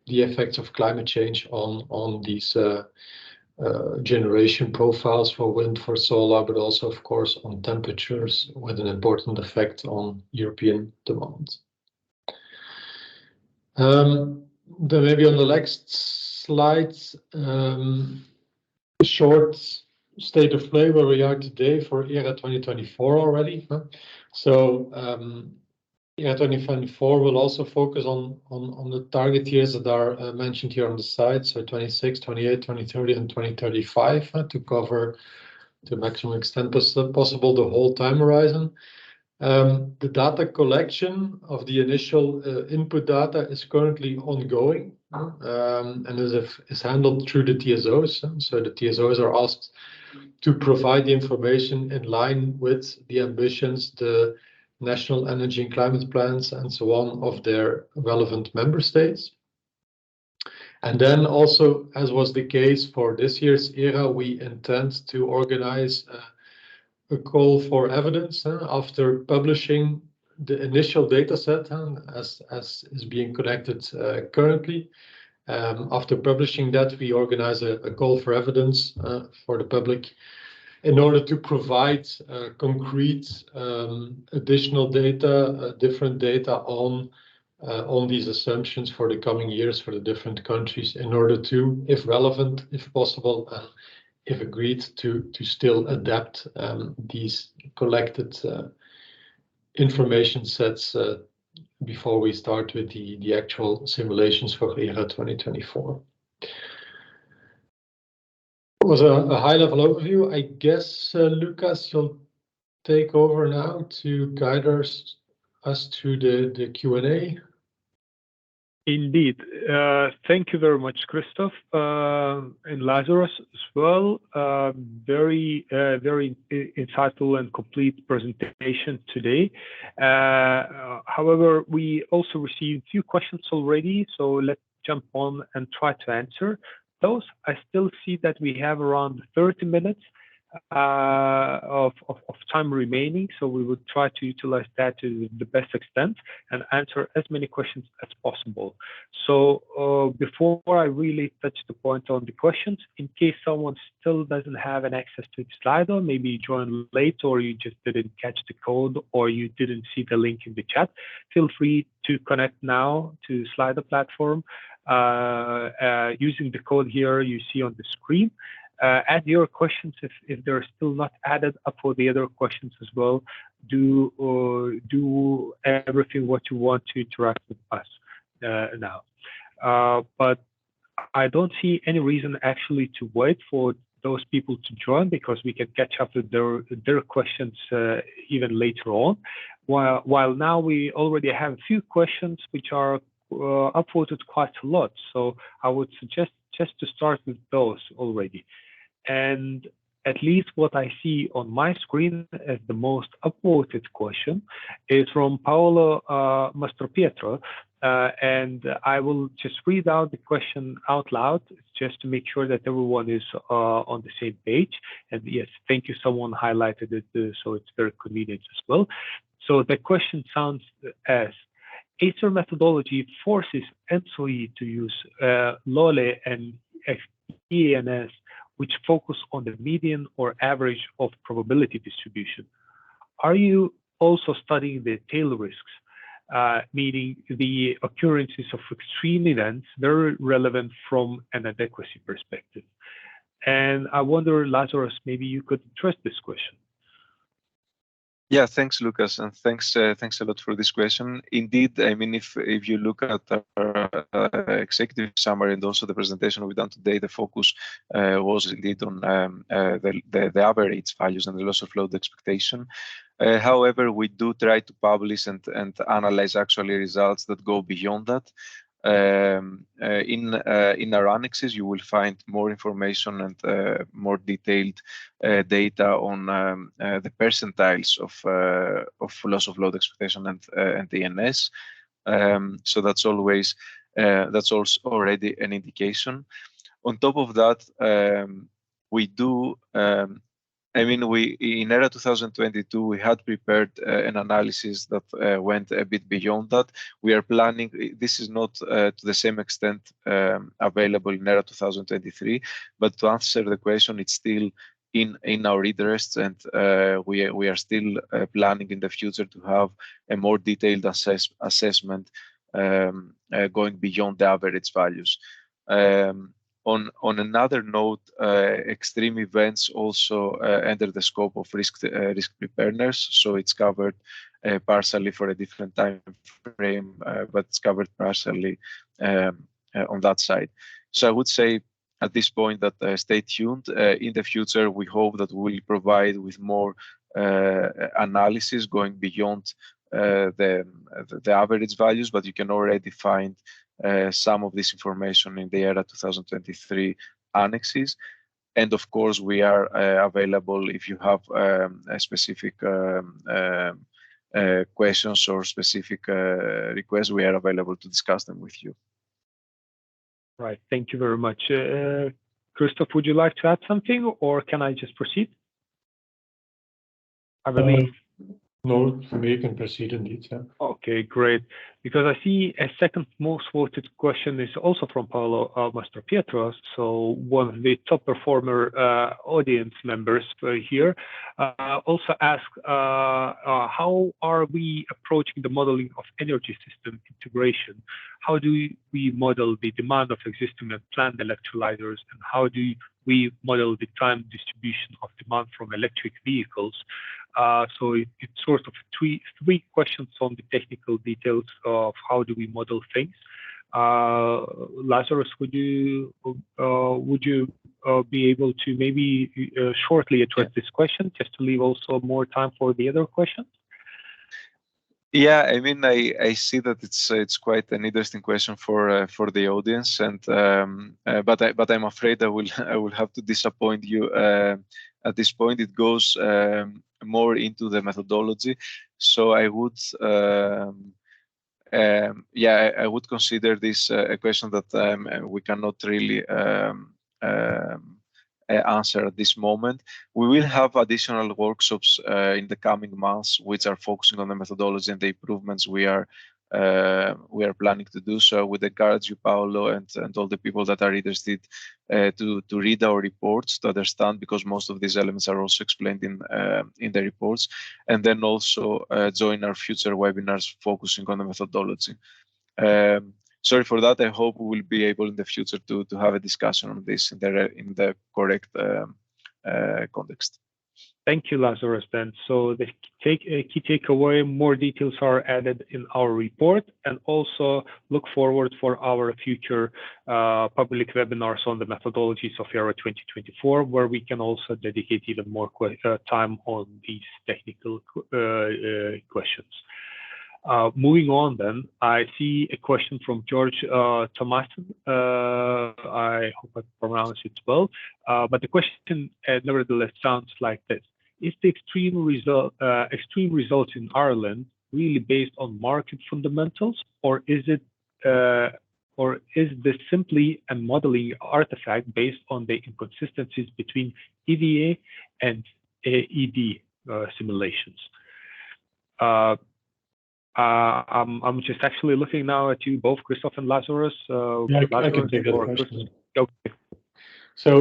Speaker 1: the effects of climate change on these generation profiles for wind, for solar, but also of course on temperatures, with an important effect on European demand. Then maybe on the next slides, short state of play where we are today for ERA 2024 already. So ERA 2024 will also focus on the target years that are mentioned here on the side, so 26, 28, 2030, and 2035, to cover to maximum extent possible the whole time horizon. The data collection of the initial input data is currently ongoing and is handled through the TSOs. So the TSOs are asked to provide the information in line with the ambitions, the national energy and climate plans, and so on of their relevant member states. And then also, as was the case for this year's ERA, we intend to organize a call for evidence after publishing the initial data set as is being collected currently. After publishing that, we organize a call for evidence for the public in order to provide concrete additional data, different data on these assumptions for the coming years for the different countries, in order to, if relevant, if possible, and if agreed to still adapt these collected information sets before we start with the actual simulations for ERA 2024. It was a high-level overview. I guess, Lucas, you'll take over now to guide us through the Q&A.
Speaker 2: Indeed. Thank you very much, Christoph, and Lazarus as well. Very insightful and complete presentation today. However, we also received a few questions already, so let's jump on and try to answer those. I still see that we have around 30 minutes of time remaining, so we would try to utilize that to the best extent and answer as many questions as possible. So before I really touch the point on the questions, in case someone still doesn't have an access to the Slido, maybe you joined late, or you just didn't catch the code, or you didn't see the link in the chat, feel free to connect now to Slido platform using the code here you see on the screen. Add your questions if they're still not added up for the other questions as well. Do everything what you want to interact with us now. But I don't see any reason actually to wait for those people to join, because we can catch up with their questions even later on. While now we already have a few questions which are upvoted quite a lot. So I would suggest just to start with those already. And at least what I see on my screen as the most upvoted question is from Paolo Mastropietro. And I will just read out the question out loud, just to make sure that everyone is on the same page. And yes, thank you, someone highlighted it, so it's very convenient as well. So the question sounds as, Acer methodology forces ENTSO-E to use LOLE and ENS, which focus on the median or average of probability distribution. Are you also studying the tail risks, meaning the occurrences of extreme events, very relevant from an adequacy perspective? And I wonder, Lazarus, maybe you could address this question.
Speaker 3: Yeah, thanks, Lucas, and thanks a lot for this question. Indeed, I mean, if you look at our executive summary and also the presentation we've done today, the focus was indeed on the average values and the loss of load expectation. However, we do try to publish and analyze actually results that go beyond that. In our annexes, you will find more information and more detailed data on the percentiles of loss of load expectation and ENS. So that's always that's also already an indication. On top of that, we do. I mean, in ERA 2022, we had prepared an analysis that went a bit beyond that. We are planning, this is not to the same extent available in ERA 2023, but to answer the question, it's still in our interests, and we are still planning in the future to have a more detailed assessment going beyond the average values. On another note, extreme events also enter the scope of risk preparedness, so it's covered partially for a different time frame, but it's covered partially on that side. So I would say at this point that stay tuned. In the future, we hope that we'll provide with more analysis going beyond the average values, but you can already find some of this information in the ERA 2023 annexes. And of course, we are available if you have specific questions or specific requests. We are available to discuss them with you.
Speaker 2: Right. Thank you very much. Christoph, would you like to add something, or can I just proceed? I believe.
Speaker 1: No, for me, you can proceed indeed. Yeah.
Speaker 2: Okay, great. Because I see a second most voted question is also from Paolo Mastropietro, so one of the top performer audience members here, also asked, how are we approaching the modeling of energy system integration? How do we model the demand of existing and planned electrolyzers, and how do we model the time distribution of demand from electric vehicles? So it's sort of three questions on the technical details of how do we model things. Lazarus, would you be able to maybe shortly address this question, just to leave also more time for the other questions?
Speaker 3: Yeah, I mean, I see that it's quite an interesting question for the audience, and but I'm afraid I will have to disappoint you. At this point, it goes more into the methodology, so I would I would consider this a question that we cannot really answer at this moment. We will have additional workshops in the coming months, which are focusing on the methodology and the improvements we are planning to do. So I would encourage you, Paolo, and all the people that are interested to read our reports to understand, because most of these elements are also explained in the reports, and then also join our future webinars focusing on the methodology. Sorry for that. I hope we will be able in the future to have a discussion on this in the correct context.
Speaker 2: Thank you, Lazarus. Then, so the key takeaway: more details are added in our report, and also look forward for our future public webinars on the methodologies of ERA 2024, where we can also dedicate even more time on these technical questions. Moving on, then, I see a question from George Thomason. I hope I pronounced it well, but the question nevertheless sounds like this: is the extreme results in Ireland really based on market fundamentals, or is this simply a modeling artifact based on the inconsistencies between EVA and ED simulations? I'm just actually looking now at you both, Christoph and Lazarus.
Speaker 1: Yeah, I can take that question.
Speaker 2: Okay.
Speaker 1: So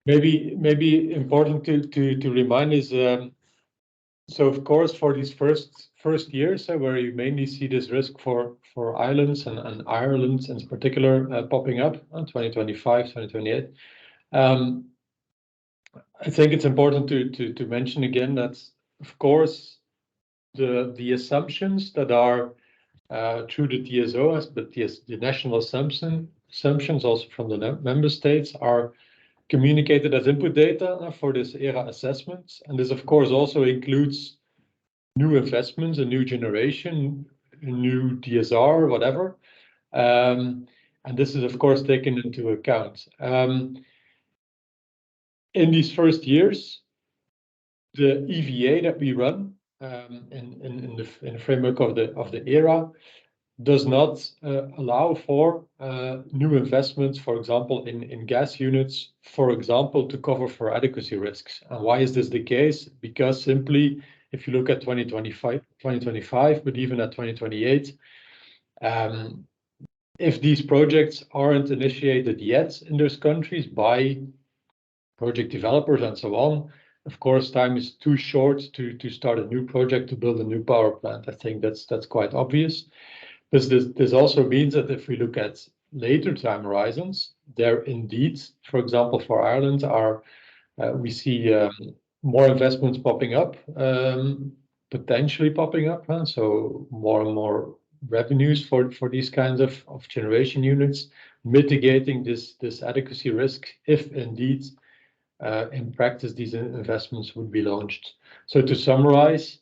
Speaker 1: maybe important to remind is so of course for these first years where you mainly see this risk for islands and Ireland in particular popping up in 2025, 2028. I think it's important to mention again that of course the assumptions that are through the TSO, but the national assumptions also from the member states are communicated as input data for this ERA assessment. And this, of course, also includes new investments, a new generation, a new DSR, whatever. And this is, of course, taken into account. In these first years, the EVA that we run in the framework of the ERA does not allow for new investments, for example, in gas units, for example, to cover for adequacy risks. And why is this the case? Because simply, if you look at 2025, but even at 2028, if these projects aren't initiated yet in those countries by project developers and so on, of course, time is too short to start a new project, to build a new power plant. I think that's quite obvious. This also means that if we look at later time horizons, there indeed, for example, for Ireland, we see more investments popping up, potentially popping up, so more and more revenues for these kinds of generation units, mitigating this adequacy risk if indeed in practice these investments would be launched. So to summarize,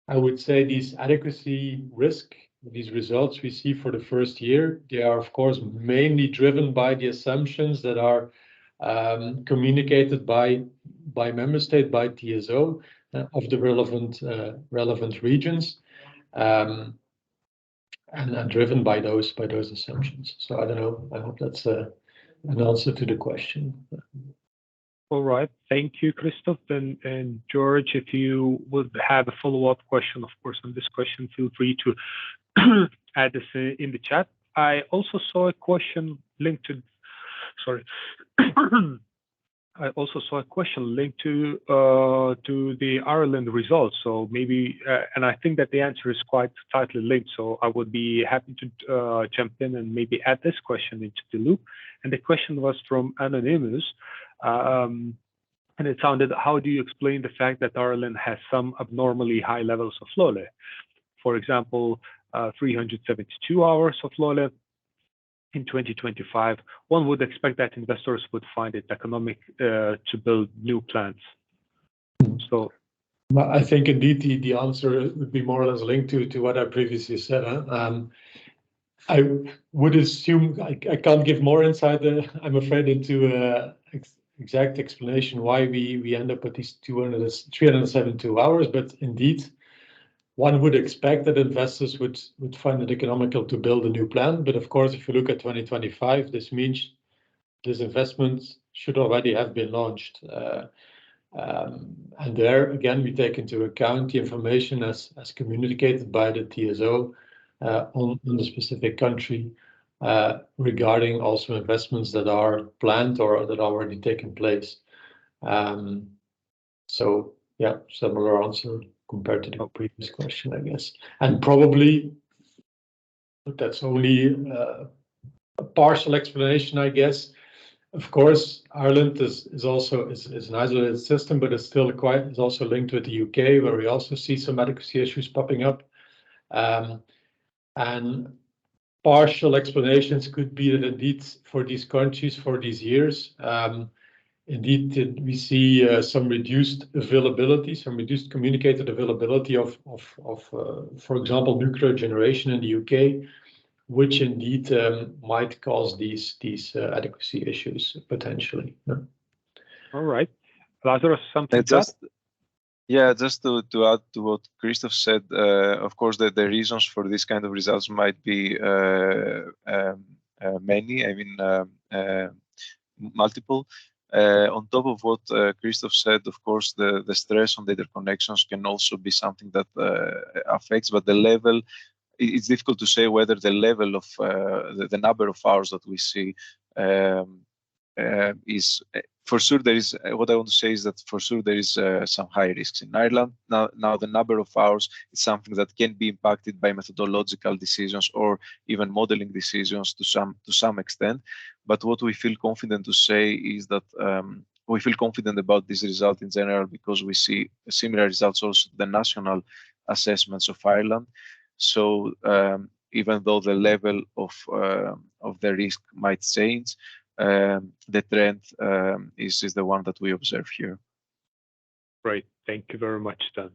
Speaker 1: I would say these adequacy risk, these results we see for the first year, they are of course mainly driven by the assumptions that are communicated by member state, by TSO of the relevant regions, and driven by those assumptions. So I don't know. I hope that's an answer to the question.
Speaker 2: All right. Thank you, Christoph. And George, if you would have a follow-up question, of course, on this question, feel free to add this in the chat. I also saw a question linked to, I also saw a question linked to the Ireland results. So maybe, and I think that the answer is quite tightly linked. So I would be happy to jump in and maybe add this question into the loop. And the question was from Anonymous. And it sounded, how do you explain the fact that Ireland has some abnormally high levels of LOLE? For example, 372 hours of LOLE in 2025. One would expect that investors would find it economic to build new plants. So
Speaker 1: I think indeed the answer would be more or less linked to what I previously said. I would assume I can't give more insight, I'm afraid, into exact explanation why we end up with these 372 hours, but indeed one would expect that investors would find it economical to build a new plant. But of course, if you look at 2025, this means this investment should already have been launched. And there again, we take into account the information as communicated by the TSO on the specific country regarding also investments that are planned or that are already taken place. So yeah, similar answer compared to the previous question, I guess. And probably that's only a partial explanation, I guess. Of course, Ireland is also an isolated system, but it's still it's also linked with the UK, where we also see some adequacy issues popping up. And partial explanations could be that indeed for these countries, for these years, indeed we see some reduced availability, some reduced communicated availability of for example, nuclear generation in the UK, which indeed might cause these adequacy issues potentially. Yeah.
Speaker 2: All right, Lazarus, something
Speaker 3: just to add to what Christoph said, of course, the reasons for this kind of results might be many. I mean, multiple. On top of what Christoph said, of course, the stress on the interconnections can also be something that affects, but the level, it's difficult to say whether the level of the number of hours that we see is for sure. There is what I want to say is that for sure there is some high risks in Ireland. Now the number of hours is something that can be impacted by methodological decisions or even modeling decisions to some extent. But what we feel confident to say is that we feel confident about this result in general because we see similar results also to the national assessments of Ireland. So even though the level of the risk might change, the trend is the one that we observe here.
Speaker 2: Great, thank you very much, Dan.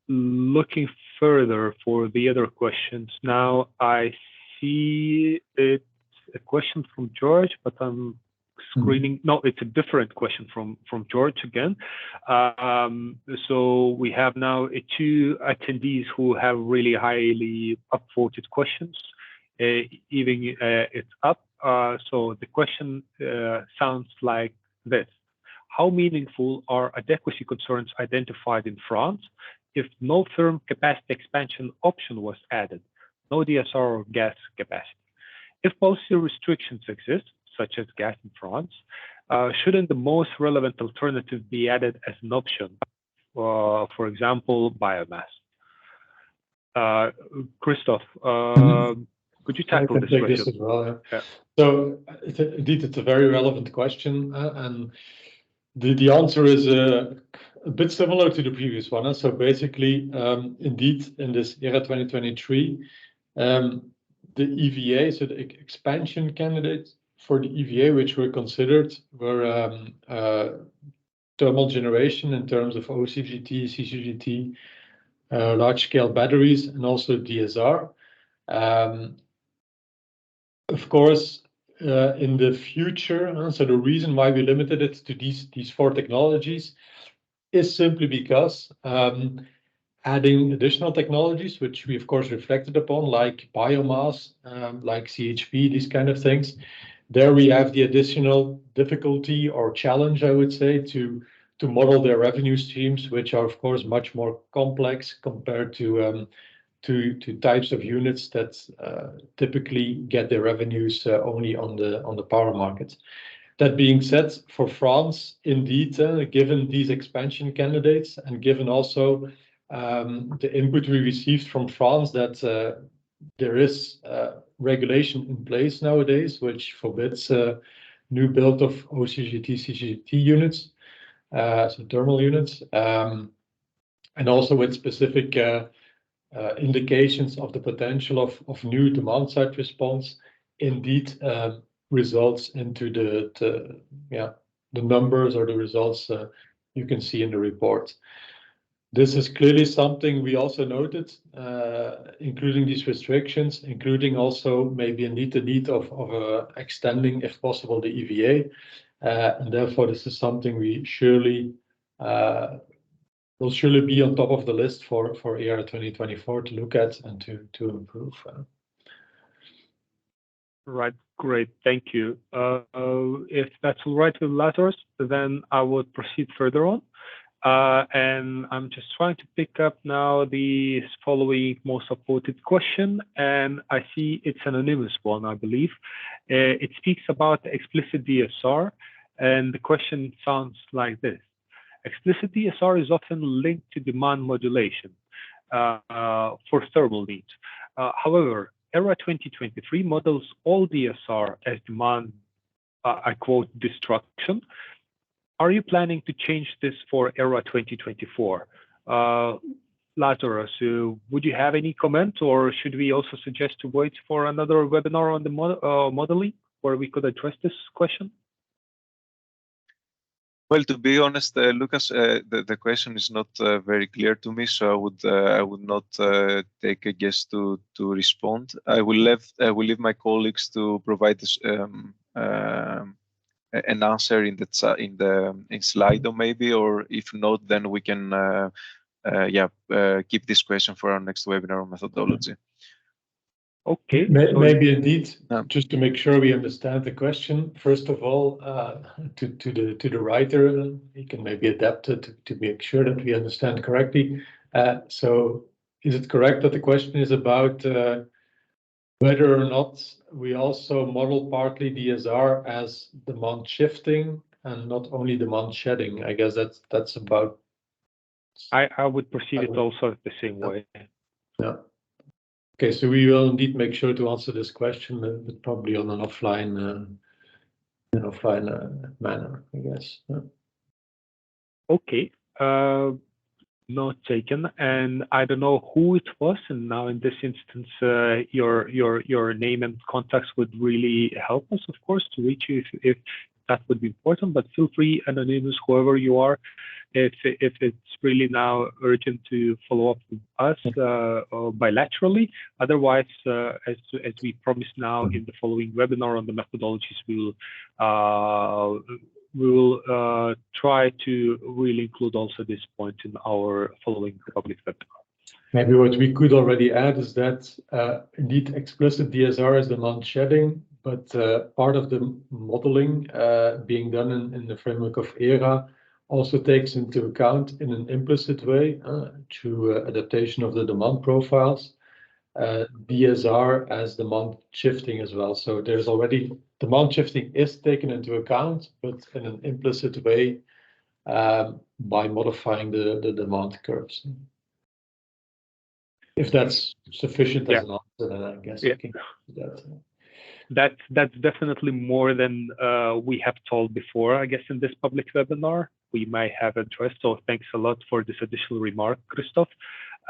Speaker 2: Looking further for the other questions now, I see it's a question from George, but I'm screening. No, it's a different question from George again. So we have now two attendees who have really highly upvoted questions. Even it's up. So the question sounds like this: how meaningful are adequacy concerns identified in France if no firm capacity expansion option was added, no DSR or gas capacity? If policy restrictions exist, such as gas in France, shouldn't the most relevant alternative be added as an option? For example, biomass. Christoph, could you tackle this question?
Speaker 1: This as well, yeah. So indeed, it's a very relevant question, and the answer is a bit similar to the previous one. So basically, indeed, in this ERA 2023, the EVA, so the expansion candidates for the EVA, which were considered, were thermal generation in terms of OCGT, CCGT, large-scale batteries, and also DSR. Of course, in the future, so the reason why we limited it to these four technologies is simply because adding additional technologies, which we of course reflected upon, like biomass, like CHP, these kind of things, there we have the additional difficulty or challenge, I would say, to model their revenue streams, which are of course much more complex compared to types of units that typically get their revenues only on the power market. That being said, for France, indeed, given these expansion candidates and given also the input we received from France that there is regulation in place nowadays which forbids new build of OCGT, CCGT units, so thermal units, and also with specific indications of the potential of new demand side response, indeed results into the numbers or the results you can see in the report. This is clearly something we also noted, including these restrictions, including also maybe indeed the need of extending, if possible, the EVA, and therefore this is something we surely will surely be on top of the list for ERA 2024 to look at and to improve.
Speaker 2: Right, great, thank you. If that's all right with Lazarus, then I would proceed further on. And I'm just trying to pick up now the following most upvoted question, and I see it's an anonymous one, I believe. It speaks about explicit DSR, and the question sounds like this: explicit DSR is often linked to demand modulation for thermal needs. However, ERA 2023 models all DSR as demand I quote, destruction. Are you planning to change this for ERA 2024? Lazarus, would you have any comment, or should we also suggest to wait for another webinar on the modeling where we could address this question?
Speaker 3: Well, to be honest, Lucas, the question is not very clear to me, so I would not take a guess to respond. I will leave my colleagues to provide this, an answer in Slido maybe, or if not, then we can keep this question for our next webinar on methodology.
Speaker 2: Okay.
Speaker 1: Maybe indeed, just to make sure we understand the question. First of all, to the writer, he can maybe adapt it to make sure that we understand correctly. So, is it correct that the question is about whether or not we also model partly DSR as demand shifting and not only demand shedding? I guess that's about.
Speaker 2: I would perceive it also the same way.
Speaker 1: Yeah. Okay, so we will indeed make sure to answer this question, but probably on an offline manner, I guess. Yeah.
Speaker 2: Okay. Note taken. And I don't know who it was, and now in this instance, your name and contacts would really help us, of course, to reach you if that would be important. But feel free, anonymous, whoever you are, if it's really now urgent to follow up with us bilaterally. Otherwise, as we promised now in the following webinar on the methodologies, we will try to really include also this point in our following public webinar.
Speaker 1: Maybe what we could already add is that indeed explicit DSR is demand shedding, but part of the modeling being done in the framework of ERA also takes into account in an implicit way through adaptation of the demand profiles, DSR as demand shifting as well. So there's already demand shifting is taken into account, but in an implicit way by modifying the demand curves. If that's sufficient as an answer, then I guess we can do that.
Speaker 2: That's definitely more than we have told before, I guess, in this public webinar. We might have addressed, so thanks a lot for this additional remark, Christoph.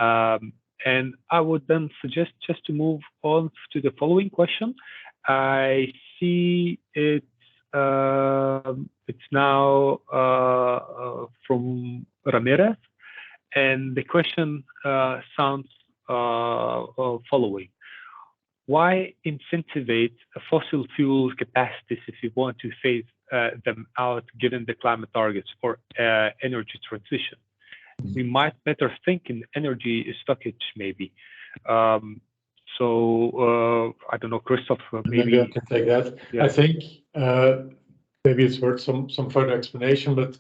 Speaker 2: And I would then suggest just to move on to the following question. I see it's now from Ramirez, and the question sounds following. Why incentivize fossil fuel capacities if you want to phase them out given the climate targets for energy transition? We might better think in energy stockage maybe. So I don't know, Christoph, maybe
Speaker 1: I can take that.
Speaker 2: Yeah.
Speaker 1: I think maybe it's worth some further explanation, but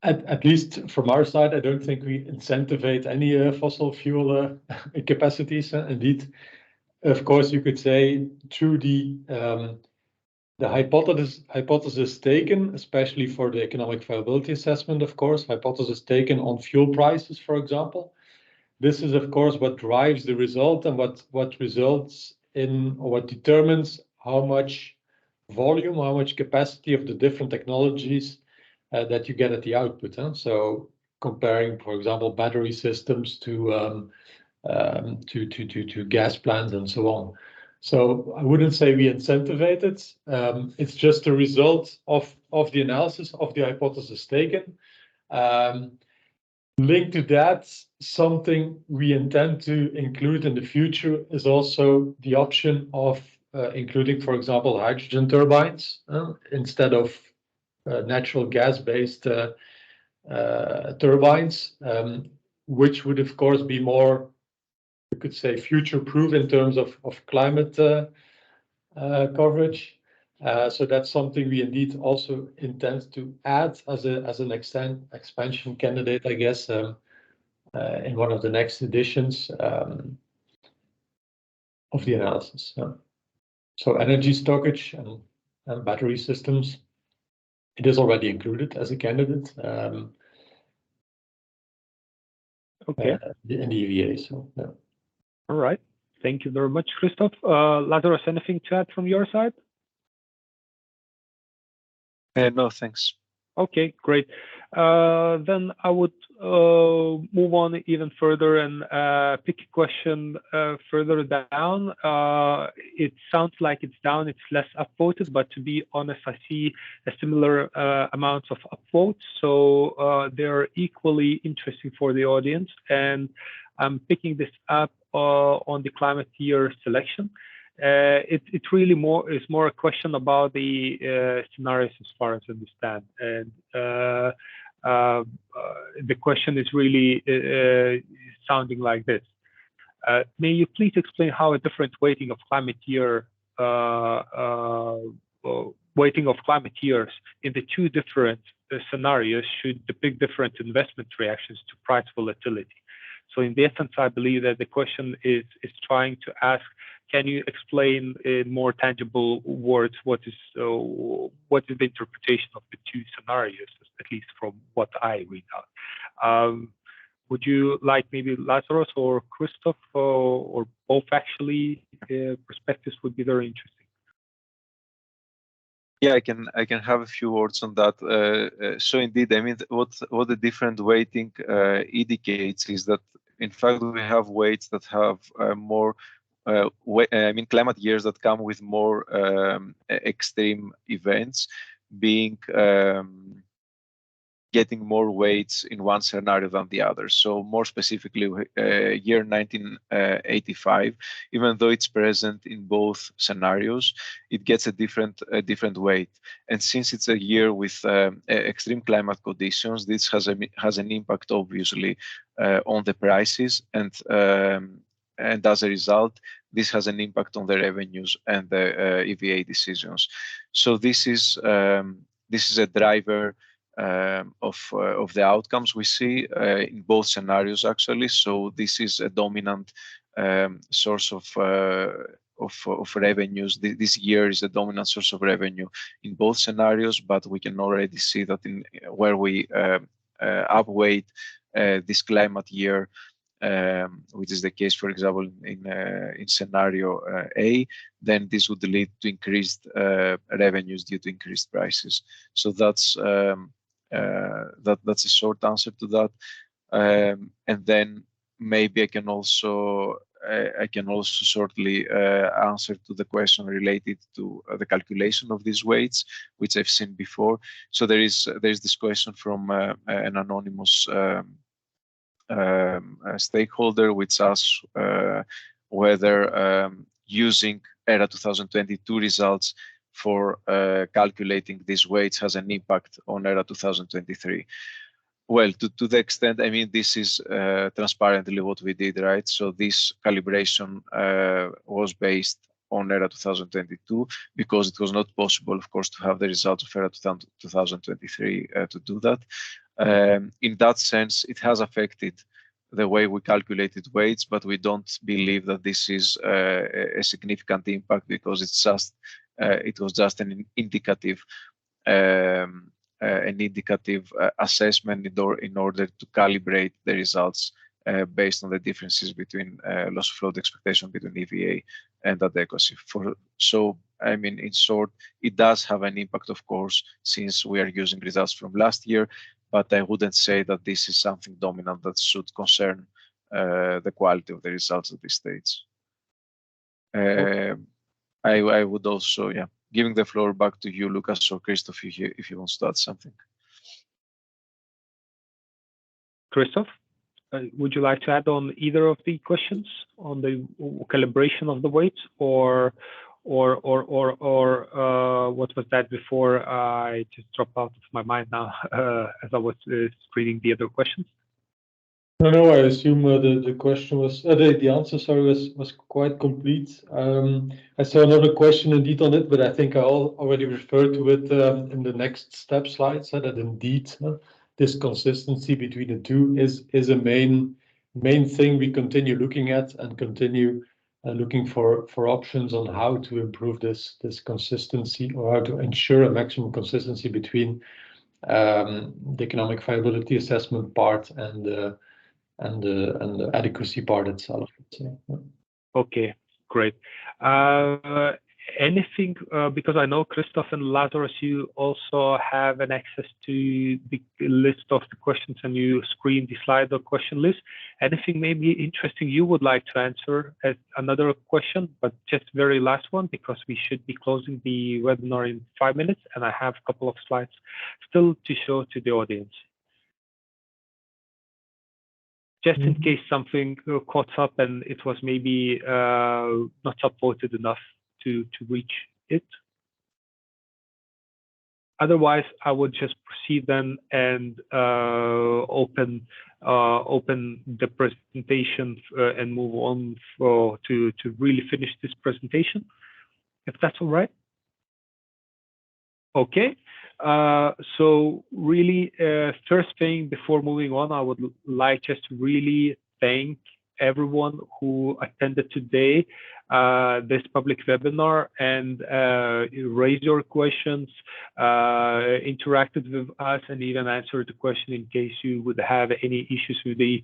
Speaker 1: at least from our side, I don't think we incentivize any fossil fuel capacities. Indeed, of course, you could say through the hypothesis taken, especially for the economic viability assessment, of course, hypothesis taken on fuel prices, for example. This is, of course, what drives the result and what results in, or what determines how much volume, how much capacity of the different technologies that you get at the output. So comparing, for example, battery systems to gas plants and so on. So I wouldn't say we incentivize it. It's just a result of the analysis of the hypothesis taken. Linked to that, something we intend to include in the future is also the option of including, for example, hydrogen turbines instead of natural gas-based turbines, which would, of course, be more, you could say, future-proof in terms of climate coverage. So that's something we indeed also intend to add as an expansion candidate, I guess, in one of the next editions of the analysis. So energy storage and battery systems, it is already included as a candidate
Speaker 2: okay.
Speaker 1: In the EVA. So, yeah.
Speaker 2: All right. Thank you very much, Christoph. Lazarus, anything to add from your side?
Speaker 3: No, thanks.
Speaker 2: Okay, great. Then I would move on even further and pick a question further down. It sounds like it's down, it's less upvoted, but to be honest, I see a similar amount of upvotes. So they're equally interesting for the audience. And I'm picking this up on the climate year selection. It really is more a question about the scenarios as far as I understand. And the question is really sounding like this. May you please explain how a different weighting of climate year years in the two different scenarios should depict different investment reactions to price volatility? So in the essence, I believe that the question is trying to ask, can you explain in more tangible words what is the interpretation of the two scenarios, at least from what I read out? Would you like maybe Lazarus or Christoph or both actually? Perspectives would be very interesting.
Speaker 3: Yeah, I can have a few words on that. So indeed, I mean, what the different weighting indicates is that in fact we have weights that have more. I mean, climate years that come with more extreme events, being getting more weights in one scenario than the other. So more specifically, year 1985, even though it's present in both scenarios, it gets a different weight. And since it's a year with extreme climate conditions, this has an impact obviously on the prices, and as a result, this has an impact on the revenues and the EVA decisions. So this is a driver of the outcomes we see in both scenarios actually. So this is a dominant source of revenues. This year is a dominant source of revenue in both scenarios, but we can already see that in where we upweight this climate year, which is the case, for example, in scenario A, then this would lead to increased revenues due to increased prices. So that's a short answer to that. And then maybe I can also shortly answer to the question related to the calculation of these weights, which I've seen before. So there's this question from an anonymous stakeholder, which asks whether using ERA 2022 results for calculating these weights has an impact on ERA 2023. Well, to the extent, I mean, this is transparently what we did, right? So this calibration was based on ERA 2022 because it was not possible, of course, to have the results of ERA 2023 to do that. In that sense, it has affected the way we calculated weights, but we don't believe that this is a significant impact because it's just it was just an indicative assessment in order to calibrate the results based on the differences between loss of float expectation between EVA and adequacy. So, I mean, in short, it does have an impact, of course, since we are using results from last year, but I wouldn't say that this is something dominant that should concern the quality of the results at this stage. I would also, yeah, giving the floor back to you, Lucas or Christoph, if you want to add something.
Speaker 2: Christoph, would you like to add on either of the questions on the calibration of the weights, or what was that before? I just dropped out of my mind now as I was reading the other questions.
Speaker 1: No, I assume the question was the answer. Sorry, was quite complete. I saw another question indeed on it, but I think I already referred to it in the next step slides. That indeed this consistency between the two is a main thing we continue looking at and continue looking for options on how to improve this consistency, or how to ensure a maximum consistency between the economic viability assessment part and the adequacy part itself.
Speaker 2: Okay, great. anything, because I know Christoph and Lazarus, you also have an access to the list of the questions and you screen the slide or question list. Anything maybe interesting you would like to answer as another question, but just very last one, because we should be closing the webinar in 5 minutes and I have a couple of slides still to show to the audience. Just in case something caught up and it was maybe not supported enough to reach it. Otherwise, I would just proceed then and open the presentation and move on to really finish this presentation, if that's all right. Okay. So really, first thing before moving on, I would like just to really thank everyone who attended today this public webinar and raised your questions, interacted with us, and even answered the question in case you would have any issues with the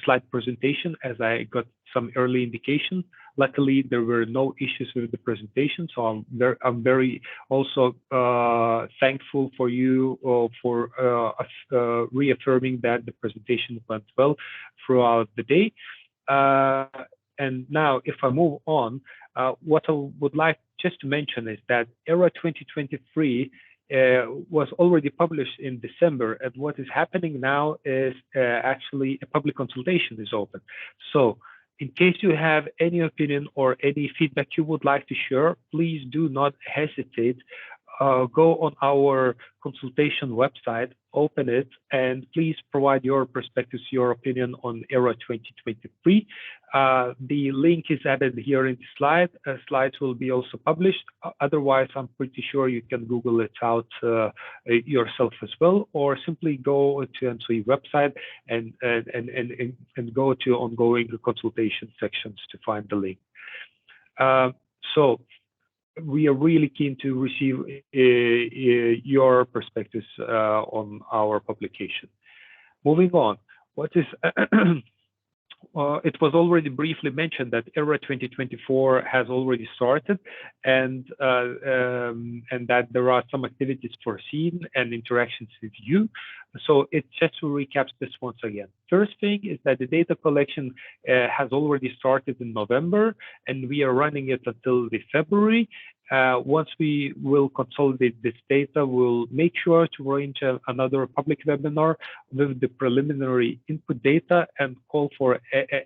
Speaker 2: slide presentation, as I got some early indication. Luckily, there were no issues with the presentation, so I'm very also thankful for you for reaffirming that the presentation went well throughout the day. And now, if I move on, what I would like just to mention is that ERA 2023 was already published in December, and what is happening now is actually a public consultation is open. So in case you have any opinion or any feedback you would like to share, please do not hesitate. Go on our consultation website, open it, and please provide your perspectives, your opinion on ERA 2023. The link is added here in the slide. Slides will be also published. Otherwise, I'm pretty sure you can Google it out yourself as well, or simply go to ENTSO-E website and go to ongoing consultation sections to find the link. So we are really keen to receive your perspectives on our publication. Moving on, what is it was already briefly mentioned that ERA 2024 has already started, and that there are some activities foreseen and interactions with you. So it just to recap this once again. First thing is that the data collection has already started in November, and we are running it until the February. Once we will consolidate this data, we'll make sure to arrange another public webinar with the preliminary input data and call for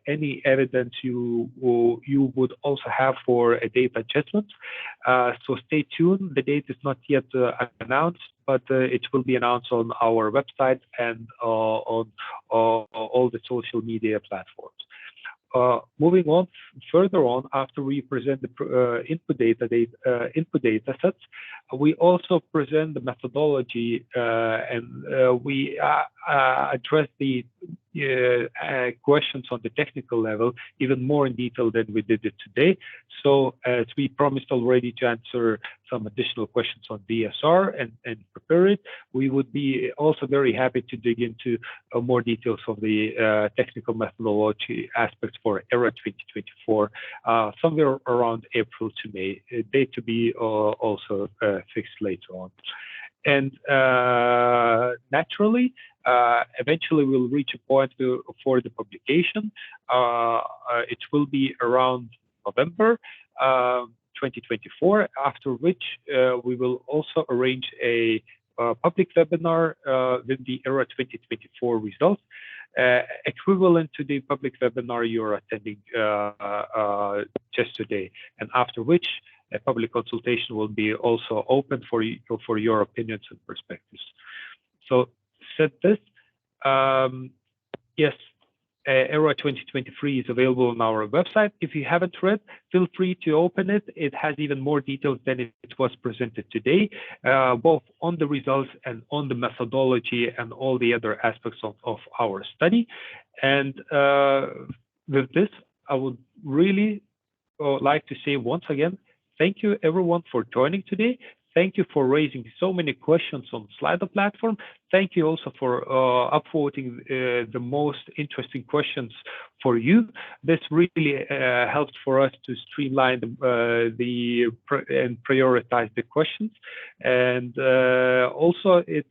Speaker 2: any evidence you would also have for a data adjustment. So stay tuned. The date is not yet announced, but it will be announced on our website and on all the social media platforms. Moving on further on, after we present the input data sets, we also present the methodology and we address the questions on the technical level even more in detail than we did it today. So as we promised already to answer some additional questions on DSR and prepare it, we would be also very happy to dig into more details of the technical methodology aspects for ERA 2024, somewhere around April to May, a date to be also fixed later on. And naturally, eventually we'll reach a point for the publication. It will be around November 2024, after which we will also arrange a public webinar with the ERA 2024 results, equivalent to the public webinar you're attending just today, and after which a public consultation will be also open for your opinions and perspectives. So said this, yes, ERA 2023 is available on our website. If you haven't read, feel free to open it. It has even more details than it was presented today, both on the results and on the methodology and all the other aspects of our study. And with this, I would really like to say once again, thank you everyone for joining today. Thank you for raising so many questions on Slido platform. thank you also for upvoting the most interesting questions for you. This really helps for us to streamline and prioritize the questions, and also it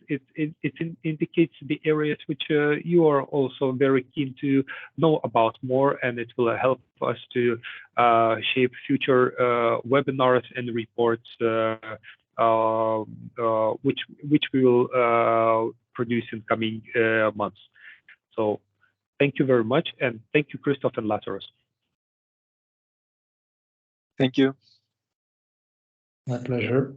Speaker 2: indicates the areas which you are also very keen to know about more, and it will help us to shape future webinars and reports which we will produce in coming months. So thank you very much, and thank you, Christoph and Lazarus.
Speaker 3: Thank you.
Speaker 1: My pleasure.